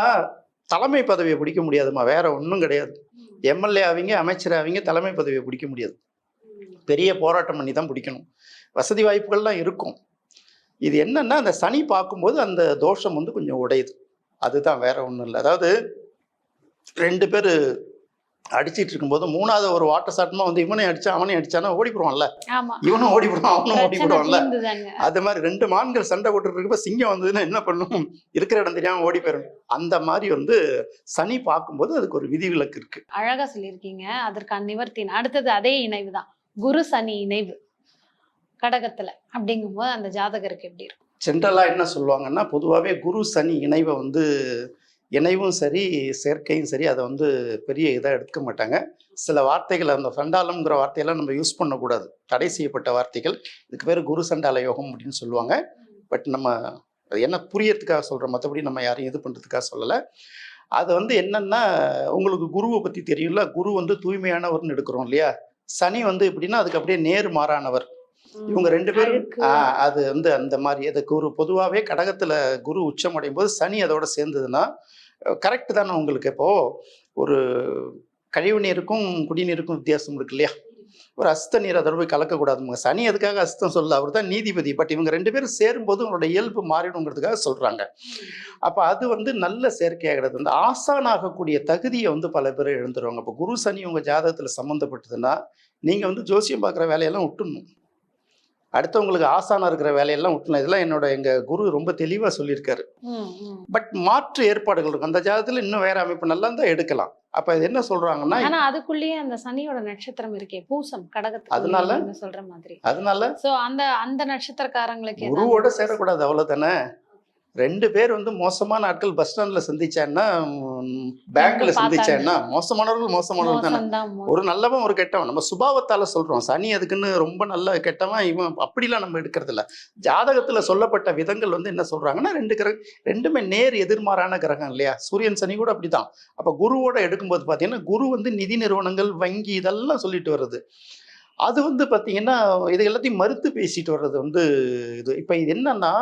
தலைமை பதவியை பிடிக்க முடியாதுமா, வேற ஒன்றும் கிடையாது. எம்எல்ஏ ஆவீங்க, அமைச்சர் ஆவீங்க, தலைமை பதவியை பிடிக்க முடியாது. பெரிய போராட்டம் பண்ணி தான் பிடிக்கணும். வசதி வாய்ப்புகள்லாம் இருக்கும். இது என்னன்னா, அந்த சனி பார்க்கும்போது அந்த தோஷம் வந்து கொஞ்சம் உடையுது. அதுதான், வேற ஒன்றும் இல்லை. அதாவது 2 பேர் அடிச்சிட்டு இருக்கும்போது 3வது ஒரு வாட்டர் சாட்டமா வந்து இவனையும் அடிச்சா அவனையும் அடிச்சானா ஓடிப்படுவான்ல, இவனும் ஓடிப்படுவான் அவனும் ஓடிப்படுவான்ல. அது மாதிரி 2 மான்கள் சண்டை போட்டுட்டு இருக்கப்ப சிங்கம் வந்ததுன்னா என்ன பண்ணும்? இருக்கிற இடம் தெரியாம ஓடி போயிடும். அந்த மாதிரி வந்து சனி பார்க்கும்போது அதுக்கு ஒரு விதிவிலக்கு இருக்கு. அழகா சொல்லியிருக்கீங்க. அதற்கான நிவர்த்தி அடுத்தது அதே இணைவு தான், குரு சனி இணைவு கடகத்துல. அப்படிங்கும்போது அந்த ஜாதகருக்கு எப்படி இருக்கும்? ஜென்ரலாக என்ன சொல்லுவாங்கன்னா, பொதுவாகவே குரு சனி இணைவை வந்து இணைவும் சரி சேர்க்கையும் சரி அதை வந்து பெரிய இதாக எடுக்க மாட்டாங்க. சில வார்த்தைகள், அந்த சண்டாலம்ங்கிற வார்த்தையெல்லாம் நம்ம யூஸ் பண்ணக்கூடாது, தடை செய்யப்பட்ட வார்த்தைகள். இதுக்கு பேர் குரு சண்டால யோகம் அப்படின்னு சொல்லுவாங்க. பட் நம்ம அது என்ன புரியறதுக்காக சொல்கிறோம், மற்றபடி நம்ம யாரையும் இது பண்ணுறதுக்காக சொல்லலை. அது வந்து என்னன்னா, உங்களுக்கு குருவை பற்றி தெரியும்ல, குரு வந்து தூய்மையானவர்னு எடுக்கிறோம் இல்லையா. சனி வந்து எப்படின்னா அதுக்கு அப்படியே நேர் மாறானவர். இவங்க 2 பேரும் அது வந்து அந்த மாதிரி. அது குரு பொதுவாகவே கடகத்துல குரு உச்சம் அடையும் போது சனி அதோட சேர்ந்ததுன்னா கரெக்ட் தானே உங்களுக்கு. இப்போ ஒரு கழிவு நீருக்கும் குடிநீருக்கும் வித்தியாசம் இருக்கு இல்லையா. ஒரு அசுத்த நீர் அதோட போய் கலக்கக்கூடாதுங்க. சனி அதுக்காக அசுத்தம் சொல்ல, அவர் தான் நீதிபதி. பட் இவங்க 2 பேரும் சேரும்போது உங்களோட இயல்பு மாறிடுங்கிறதுக்காக சொல்றாங்க. அப்ப அது வந்து நல்ல செயற்கையாகிறது. அந்த ஆசான் ஆகக்கூடிய தகுதியை வந்து பல பேர் எழுந்துருவாங்க. இப்போ குரு சனி உங்க ஜாதகத்துல சம்மந்தப்பட்டதுன்னா நீங்க வந்து ஜோசியம் பார்க்குற வேலையெல்லாம் விட்டுடணும். அடுத்தவங்களுக்கு ஆசானா இருக்கிற வேலையெல்லாம் விட்டுலாம். இதெல்லாம் எங்க குரு ரொம்ப தெளிவா சொல்லியிருக்காரு. பட் மாற்று ஏற்பாடுகள் இருக்கும். அந்த ஜாதகத்துல இன்னும் வேற அமைப்பு நல்லா இருந்தா எடுக்கலாம். அப்ப இது என்ன சொல்றாங்கன்னா, ஆனா அதுக்குள்ளேயே அந்த சனியோட நட்சத்திரம் இருக்கே, பூசம் கடகத்துக்கு அதனால நீங்க சொல்ற மாதிரி. அதனால சோ அந்த அந்த நட்சத்திரக்காரங்களுக்கு குருவோட ஏதாவது சேரக்கூடாது, அவ்வளவுதானே. 2 பேர் வந்து மோசமான ஆட்கள் பஸ் ஸ்டாண்ட்ல சந்திச்சான்னா, கண்ணு பேங்க்ல பார்த்தாங்க. சந்திச்சான்னா, மோசமானவர்கள் தானே. மோசம் தான் ஒரு நல்லவன் ஒரு கெட்டவன் நம்ம சுபாவத்தால சொல்றோம். சனி அதுக்குன்னு ரொம்ப நல்ல கெட்டவன் இவன் அப்படிலாம் நம்ம எடுக்கிறது இல்ல. ஜாதகத்துல சொல்லப்பட்ட விதங்கள் வந்து என்ன சொல்றாங்கன்னா, 2 கிரகம் 2மே நேர் எதிர்மாறான கிரகம் இல்லையா? சூரியன் சனி கூட அப்படிதான். அப்ப குருவோட எடுக்கும்போது பாத்தீங்கன்னா, குரு வந்து நிதி நிறுவனங்கள், வங்கி இதெல்லாம் சொல்லிட்டு வருது. அது வந்து பாத்தீங்கன்னா, இது எல்லாத்தையும் மறுத்து பேசிட்டு வர்றது வந்து இது. இப்ப இது என்னன்னா,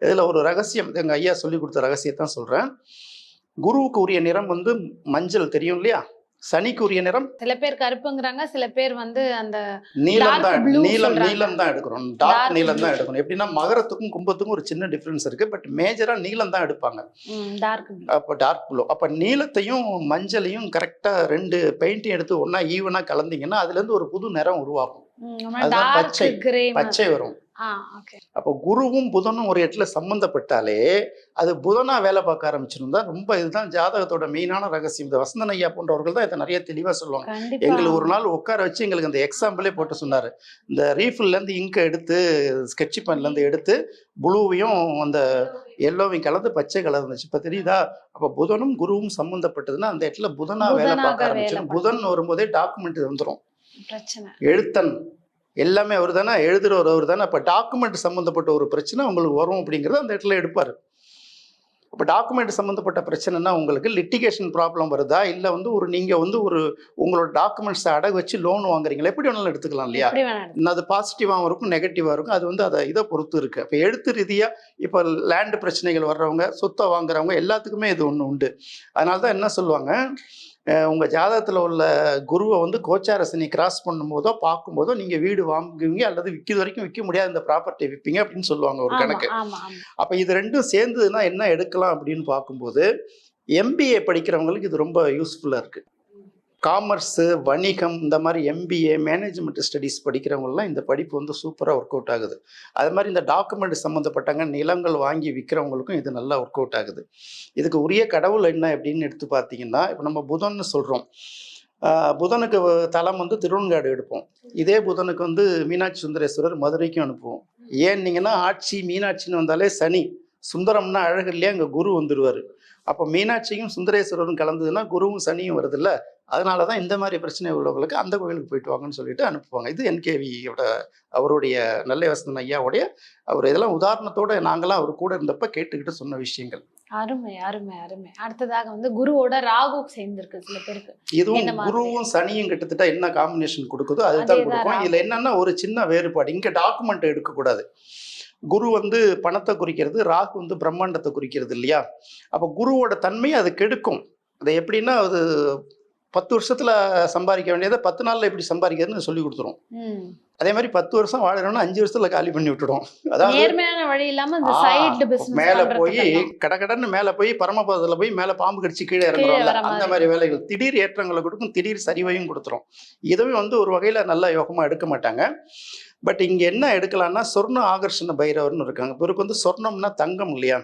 இதுல ஒரு ரகசியம் எங்க ஐயா சொல்லிக் கொடுத்த ரகசியத்தான் சொல்றேன். குருவுக்கு உரிய நிறம் வந்து மஞ்சள் தெரியும் இல்லையா? சனிக்கு உரிய நிறம் சில பேர் கருப்புங்கிறாங்க, சில பேர் வந்து அந்த நீலம் டார்க் தான். ப்ளூ நீலம் சொல்றாங்க. நீலம் தான் எடுக்கணும். டார்க் டார்க் நீலம் ப்ளூ. தான் எடுக்கணும். எப்படின்னா மகரத்துக்கும் கும்பத்துக்கும் ஒரு சின்ன டிஃபரன்ஸ் இருக்கு. பட் மேஜரா நீலம் தான் எடுப்பாங்க. Dark blue. அப்ப டார்க் ப்ளூ. அப்ப நீலத்தையும் மஞ்சளையும் கரெக்ட்டா 2 பெயிண்ட்டையும் எடுத்து ஒண்ணா ஈவனா கலந்தீங்கன்னா, அதுல இருந்து ஒரு புது நிறம் உருவாகும். அதுதான் டார்க் பச்சை. கிரே பச்சை வரும். ஓகே. அப்போ குருவும் புதனும் ஒரு இடத்துல சம்பந்தப்பட்டாலே அது புதனா வேலை பார்க்க ஆரம்பிச்சிருந்தா ரொம்ப இதுதான் ஜாதகத்தோட மெயினான ரகசியம். இந்த வசந்தன் ஐயா போன்றவர்கள் தான் இதை நிறைய தெளிவா சொல்லுவாங்க. கண்டிப்பா. எங்களுக்கு ஒரு நாள் உட்கார வச்சு எங்களுக்கு அந்த எக்ஸாம்பிளே போட்டு சொன்னாரு. இந்த ரீஃபில்ல இருந்து இங்கை எடுத்து ஸ்கெட்ச் பென்ல இருந்து எடுத்து ப்ளூவையும் அந்த எல்லோவையும் கலந்து பச்சை கலர் இருந்துச்சு. இப்ப தெரியுதா? அப்ப புதனும் குருவும் சம்பந்தப்பட்டதுன்னா அந்த இடத்துல புதனா வேலை புதனாக பார்க்க வேலை ஆரம்பிச்சிடும். பண்ணும். புதன் வரும்போதே டாக்குமெண்ட் வந்துடும். பிரச்சனை. எழுத்தன் எல்லாமே அவர் தானே, எழுதுறவர் அவர் தானே. அப்போ டாக்குமெண்ட் சம்மந்தப்பட்ட ஒரு பிரச்சனை உங்களுக்கு வரும் அப்படிங்கிறத அந்த இடத்துல எடுப்பார். இப்போ டாக்குமெண்ட் சம்மந்தப்பட்ட பிரச்சனைனா உங்களுக்கு லிட்டிகேஷன் ப்ராப்ளம் வருதா, இல்லை வந்து ஒரு நீங்கள் வந்து ஒரு உங்களோட டாக்குமெண்ட்ஸை அடகு வச்சு லோன் வாங்குறீங்களா, எப்படி வேணாலும் எடுத்துக்கலாம் இல்லையா? எப்படி வேணா எடுத்துக்கலாம். அது பாசிட்டிவாகவும் இருக்கும், நெகட்டிவாக இருக்கும். அது வந்து அதை இதை பொறுத்து இருக்கு. இப்போ எழுத்து ரீதியாக இப்போ லேண்டு பிரச்சனைகள் வர்றவங்க, சொத்தை வாங்குறவங்க எல்லாத்துக்குமே இது ஒன்று உண்டு. அதனால தான் என்ன சொல்லுவாங்க, உங்கள் ஜாதகத்தில் உள்ள குருவை வந்து கோச்சார சனி கிராஸ் பண்ணும்போதோ பார்க்கும்போதோ நீங்கள் வீடு வாங்குவீங்க அல்லது விற்கிறது வரைக்கும் விற்க முடியாத இந்த ப்ராப்பர்ட்டி விற்பீங்க அப்படின்னு சொல்லுவாங்க ஒரு ஆமா, கணக்கு. ஆமா, ஆமா. அப்போ இது ரெண்டும் சேர்ந்ததுன்னா என்ன எடுக்கலாம் அப்படின்னு பார்க்கும்போது எம்பிஏ படிக்கிறவங்களுக்கு இது ரொம்ப யூஸ்ஃபுல்லாக இருக்குது. காமர்ஸு, வணிகம், இந்த மாதிரி எம்பிஏ மேனேஜ்மெண்ட் ஸ்டடீஸ் படிக்கிறவங்கலாம் இந்த படிப்பு வந்து சூப்பராக ஒர்க் அவுட் ஆகுது. அது மாதிரி இந்த டாக்குமெண்ட் சம்மந்தப்பட்டாங்க நிலங்கள் வாங்கி விற்கிறவங்களுக்கும் இது நல்லா ஒர்க் அவுட் ஆகுது. இதுக்கு உரிய கடவுள் என்ன அப்படின்னு எடுத்து பார்த்தீங்கன்னா, இப்போ நம்ம புதன்னு சொல்கிறோம். புதனுக்கு தலம் வந்து திருவெண்காடு எடுப்போம். இதே புதனுக்கு வந்து மீனாட்சி சுந்தரேஸ்வரர் மதுரைக்கும் அனுப்புவோம். ஏன்னீங்கன்னா ஆட்சி மீனாட்சின்னு வந்தாலே சனி, சுந்தரம்னா அழகு இல்லையா, அங்கே குரு வந்துடுவார். அப்போ மீனாட்சியும் சுந்தரேஸ்வரரும் கலந்ததுன்னா குருவும் சனியும் வருதுல்ல. அதனால தான் இந்த மாதிரி பிரச்சனை உள்ளவங்களுக்கு அந்த கோயிலுக்கு போயிட்டு வாங்கன்னு சொல்லிட்டு அனுப்புவாங்க. இது என்கேவியோட அவருடைய நல்ல வசந்தன் ஐயாவுடைய அவர் இதெல்லாம் உதாரணத்தோட நாங்களாம் அவர் கூட இருந்தப்ப கேட்டுக்கிட்டு சொன்ன விஷயங்கள். அருமை, அருமை, அருமை. அடுத்ததாக வந்து குருவோட ராகு சேர்ந்திருக்கு சில பேருக்கு. இதுவும் என்ன மாதிரி? குருவும் சனியும் கிட்டத்தட்ட என்ன காம்பினேஷன் கொடுக்குதோ அதுதான் அதேதான் கொடுக்கும். ராகு. இதுல என்னன்னா ஒரு சின்ன வேறுபாடு, இங்க டாக்குமெண்ட் எடுக்கக்கூடாது. குரு வந்து பணத்தை குறிக்கிறது, ராகு வந்து பிரம்மாண்டத்தை குறிக்கிறது இல்லையா? அப்போ குருவோட தன்மை அது கெடுக்கும். அது எப்படின்னா அது 10 வருஷத்துல சம்பாதிக்க வேண்டியதை 10 நாள்ல எப்படி சம்பாதிக்கிறதுன்னு சொல்லி கொடுத்துரும். அதே மாதிரி 10 வருஷம் வாழணும்னா 5 வருஷத்துல காலி பண்ணி விட்டுடும். அதாவது நேர்மையான வழி இல்லாம இந்த சைடு பிசினஸ் மேல போய் கடகடன்னு மேல போய் பரமபதத்துல போய் மேல பாம்பு கடிச்சு கீழே இறங்குறோம்ல, வர அந்த மாதிரி. மாதிரி வேலைகள் திடீர் ஏற்றங்களை கொடுக்கும், திடீர் சரிவையும் கொடுத்துரும். இதுவே வந்து ஒரு வகையில நல்ல யோகமா எடுக்க மாட்டாங்க. பட் இங்க என்ன எடுக்கலாம்னா சொர்ண ஆகர்ஷண பைரவர்னு இருக்காங்க. இவருக்கு வந்து சொர்ணம்னா தங்கம் இல்லையா?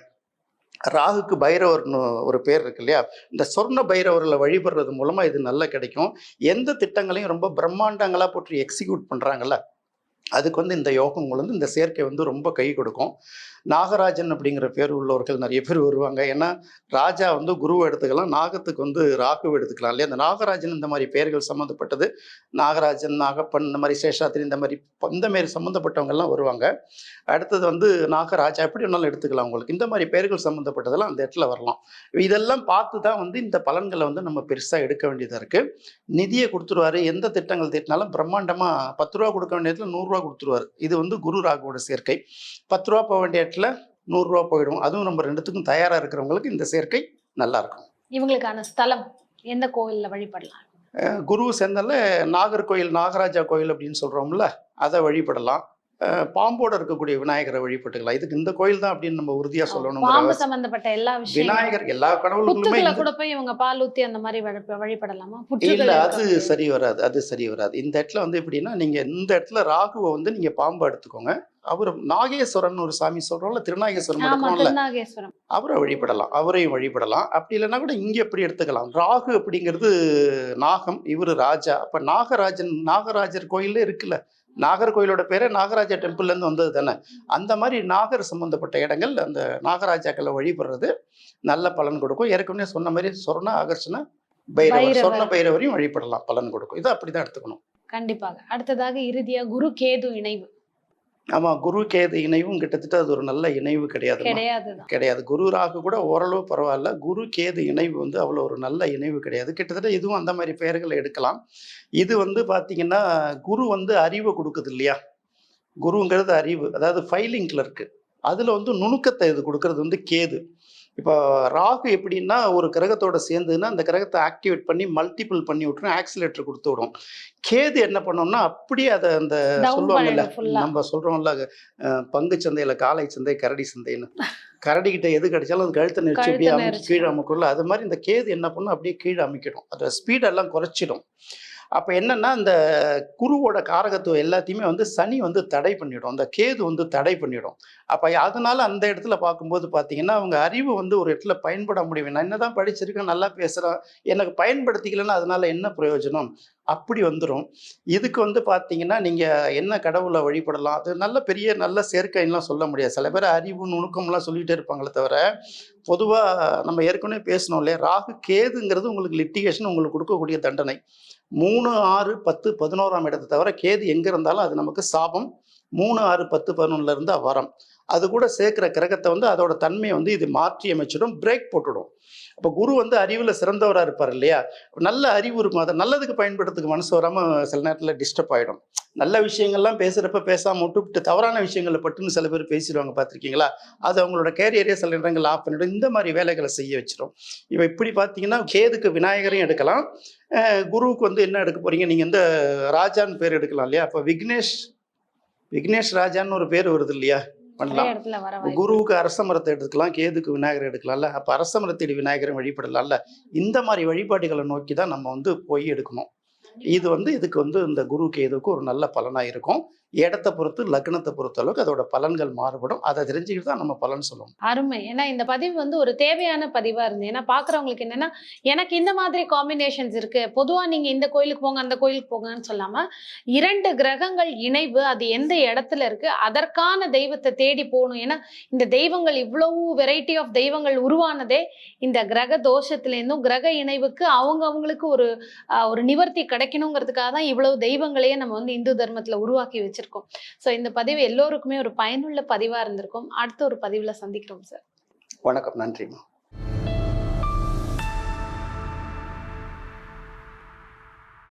ராகுக்கு பைரவர்னு ஒரு பேர் இருக்கு இல்லையா? இந்த சொர்ண பைரவர்களை வழிபடுறது மூலமா இது நல்லா கிடைக்கும். எந்த திட்டங்களையும் ரொம்ப பிரம்மாண்டங்களா போட்டு எக்ஸிக்யூட் பண்றாங்கல்ல, அதுக்கு வந்து இந்த யோகம் வந்து இந்த சேர்க்கை வந்து ரொம்ப கை கொடுக்கும். நாகராஜன் அப்படிங்கிற பேர் உள்ளவர்கள் நிறைய பேர் வருவாங்க. ஏன்னா ராஜா வந்து குருவை எடுத்துக்கலாம், நாகத்துக்கு வந்து ராகுவை எடுத்துக்கலாம் இல்லையா? அந்த நாகராஜன் இந்த மாதிரி பெயர்கள் சம்மந்தப்பட்டது, நாகராஜன், நாகப்பன், இந்த மாதிரி சேஷாத்திரி, இந்த மாதிரி சம்மந்தப்பட்டவங்கெல்லாம் வருவாங்க. அடுத்தது வந்து நாகராஜா, எப்படி வேணாலும் எடுத்துக்கலாம். உங்களுக்கு இந்த மாதிரி பெயர்கள் சம்மந்தப்பட்டதெல்லாம் அந்த இடத்துல வரலாம். இதெல்லாம் பார்த்து தான் வந்து இந்த பலன்களை வந்து நம்ம பெருசாக எடுக்க வேண்டியதாக இருக்குது. நிதியை கொடுத்துருவாரு, எந்த திட்டங்கள் தீட்டினாலும் பிரம்மாண்டமாக 10 ரூபா கொடுக்க வேண்டிய இடத்துல 100 ரூபா கொடுத்துருவாரு. இது வந்து குரு ராகுவோட சேர்க்கை. 10 ரூபா போக வேண்டிய இடத்துல 100 ரூபா போயிடும். அதுவும் நம்ம ரெண்டுத்துக்கும் தயாராக இருக்கிறவங்களுக்கு இந்த சேர்க்கை நல்லா இருக்கும். இவங்களுக்கான ஸ்தலம் எந்த கோவில்ல வழிபடலாம்? குரு சேர்ந்தால நாகர்கோயில், நாகராஜா கோயில் அப்படின்னு சொல்கிறோம்ல, அதை வழிபடலாம். பாம்போட இருக்கக்கூடிய விநாயகரை வழிபட்டுக்கலாம். இதுக்கு இந்த கோயில் தான் அப்படின்னு நம்ம உறுதியா சொல்லணுங்கிற பாம்பு அவசியம். சம்பந்தப்பட்ட எல்லா விஷயங்களும். விநாயகர் எல்லா கடவுளுக்குள்ளுமே புத்துக்களை இந்த கூட போய் இவங்க பால் ஊத்தி அந்த மாதிரி வழிபடலாமா? இல்ல புற்றுகள் அது இருக்கக்கூடிய. சரி வராது. அது சரி வராது. இந்த இடத்துல வந்து எப்படின்னா, நீங்க இந்த இடத்துல ராகுவ வந்து நீங்க பாம்பா எடுத்துக்கோங்க. அவரு நாகேஸ்வரன் ஒரு சாமி சொல்றோம்ல, திருநாகேஸ்வரம் ஆமா, எடுக்கிறோம்ல, திருநாகேஸ்வரம். அவர வழிபடலாம். அவரையும் வழிபடலாம். அப்படி இல்லன்னா கூட இங்க எப்படி எடுத்துக்கலாம். ராகு அப்படிங்கிறது நாகம், இவரு ராஜா. அப்ப நாகராஜர் கோயில்ல இருக்குல்ல. நாகர்கோயிலோட பேரே நாகராஜா டெம்பிள்ல இருந்து வந்தது தானே. அந்த மாதிரி நாகர் சம்பந்தப்பட்ட இடங்கள் அந்த நாகராஜாக்களை வழிபடுறது நல்ல பலன் கொடுக்கும். ஏற்கனவே சொன்ன மாதிரி சொர்ண ஆகர்ஷண பைரவர், சொர்ண பைரவர். பைரவரையும் வழிபடலாம், பலன் கொடுக்கும். இதை அப்படிதான் எடுத்துக்கணும். கண்டிப்பாக. அடுத்ததாக இறுதியா குரு கேது இணைவு. ஆமா, குரு கேது இணைவும் கிட்டத்தட்ட அது ஒரு நல்ல இணைவு கிடையாதுமா. கிடையாதுதான். கிடையாது. குரு ராகு கூட ஓரளவு பரவாயில்ல. குரு கேது இணைவு வந்து அவ்வளோ ஒரு நல்ல இணைவு கிடையாது. கிட்டத்தட்ட இதுவும் அந்த மாதிரி பெயர்களை எடுக்கலாம். இது வந்து பார்த்தீங்கன்னா, குரு வந்து அறிவை கொடுக்குது இல்லையா? குருங்கிறது அறிவு. அதாவது ஃபைலிங் கிளர்க்கு. அதில் வந்து நுணுக்கத்தை இது கொடுக்கறது வந்து கேது. இப்போ ராகு எப்படின்னா, ஒரு கிரகத்தோட சேர்ந்ததுன்னா அந்த கிரகத்தை ஆக்டிவேட் பண்ணி மல்டிபிள் பண்ணி விட்டுரும், ஆக்சிலேட்டர் கொடுத்து விடும். கேது என்ன பண்ணோம்னா அப்படியே அதை அந்த டவுன் சொல்லுவாங்கல்ல, பண்ணிடும் ஃபுல்லா. நம்ம சொல்றோம்ல, பங்கு சந்தையில காளை சந்தை கரடி சந்தைன்னு, கரடிக்கிட்ட எது கிடைச்சாலும் அது கழுத்தை நெரிச்சு அப்படியே கழுத்தை அமைச்சு நெரிச்சு. கீழே அமுக்கும்ல, அது மாதிரி இந்த கேது என்ன பண்ணும், அப்படியே கீழே அமைக்கிடும், அதோட ஸ்பீடெல்லாம் குறைச்சிடும். அப்ப என்னன்னா, இந்த குருவோட காரகத்துவம் எல்லாத்தையுமே வந்து சனி வந்து தடை பண்ணிடும், அந்த கேது வந்து தடை பண்ணிடும். அப்ப அதனால அந்த இடத்துல பார்க்கும்போது பார்த்தீங்கன்னா, அவங்க அறிவு வந்து ஒரு இடத்துல பயன்பட முடியும். நான் என்னதான் படிச்சிருக்கேன், நல்லா பேசுறேன், எனக்கு பயன்படுத்திக்கலன்னா அதனால என்ன பிரயோஜனம், அப்படி வந்துடும். இதுக்கு வந்து பார்த்தீங்கன்னா, நீங்க என்ன கடவுளை வழிபடலாம், அது நல்ல பெரிய நல்ல சேர்க்கைலாம் சொல்ல முடியாது. சில பேர் அறிவு நுணுக்கம்லாம் சொல்லிட்டே இருப்பாங்களே தவிர, பொதுவா நம்ம ஏற்கனவே பேசணும் இல்லையா, ராகு கேதுங்கிறது உங்களுக்கு லிட்டிகேஷன், உங்களுக்கு கொடுக்கக்கூடிய தண்டனை. 3, 6, 10, 11ஆம் இடத்தை தவிர கேது எங்க இருந்தாலும் அது நமக்கு சாபம். 3, 6, 10, 11ல இருந்தா வரம். அது கூட சேர்க்கிற கிரகத்தை வந்து அதோட தன்மையை வந்து இது மாற்றி அமைச்சிடும், பிரேக் போட்டுடும். அப்போ குரு வந்து அறிவுல சிறந்தவராக இருப்பார் இல்லையா, நல்ல அறிவு இருக்கும், அதை நல்லதுக்கு பயன்படுறதுக்கு மனசு வராம சில நேரத்தில் டிஸ்டர்ப் ஆகிடும். நல்ல விஷயங்கள்லாம் பேசுறப்ப பேசாம விட்டுவிட்டு தவறான விஷயங்களை பட்டுன்னு சில பேர் பேசிடுவாங்க, பார்த்துருக்கீங்களா? அது அவங்களோட கேரியரே சில நேரங்கள் ஆஃப் பண்ணிடும், இந்த மாதிரி வேலைகளை செய்ய வச்சிடும். இப்போ இப்படி பார்த்தீங்கன்னா, கேதுக்கு விநாயகரையும் எடுக்கலாம், குருவுக்கு வந்து என்ன எடுக்க போறீங்க, நீங்க எந்த ராஜான்னு பேர் எடுக்கலாம் இல்லையா? அப்போ விக்னேஷ் ராஜான்னு ஒரு பேர் வருது இல்லையா, நிறைய பண்ணலாம். இடத்துல வர வாய்ப்பு. குருவுக்கு அரச மரத்தை எடுத்துக்கலாம், கேதுக்கு விநாயகர் எடுக்கலாம்ல. அப்ப அரச மரத்தடி விநாயகரை வழிபடலாம்ல. இந்த மாதிரி வழிபாடுகளை நோக்கி தான் நம்ம வந்து போய் எடுக்கணும். இது வந்து இதுக்கு வந்து இந்த குரு கேதுக்கு ஒரு நல்ல பலனா இருக்கும். இடத்தை பொறுத்து, லக்னத்தை பொறுத்த அளவுக்கு அதோட பலன்கள் மாறுபடும். அதை தெரிஞ்சுக்கிட்டு தான் நம்ம பலன் சொல்லணும். அருமை. ஏன்னா இந்த பதிவு வந்து ஒரு தேவையான பதிவா இருந்து. ஏன்னா பாக்குறவங்களுக்கு என்னன்னா, எனக்கு இந்த மாதிரி காம்பினேஷன்ஸ் இருக்கு, பொதுவா நீங்க இந்த கோயிலுக்கு போங்க அந்த கோயிலுக்கு போங்கன்னு சொல்லாம, 2 கிரகங்கள் இணைவு அது எந்த இடத்துல இருக்கு, அதற்கான தெய்வத்தை தேடி போகணும். ஏன்னா இந்த தெய்வங்கள் இவ்வளவு வெரைட்டி ஆஃப் தெய்வங்கள் உருவானதே இந்த கிரக தோஷத்துல இருந்தும் கிரக இணைவுக்கு அவங்களுக்கு ஒரு நிவர்த்தி கிடைக்கணுங்கிறதுக்காக தான் இவ்வளவு தெய்வங்களையே நம்ம வந்து இந்து தர்மத்துல உருவாக்கி வச்சிருக்கோம். ஸோ இந்த பதிவு எல்லோருக்குமே ஒரு பயனுள்ள பதிவா இருந்திருக்கும். அடுத்த ஒரு பதிவுல சந்திக்கிறோம் சார். வணக்கம், நன்றிம்மா.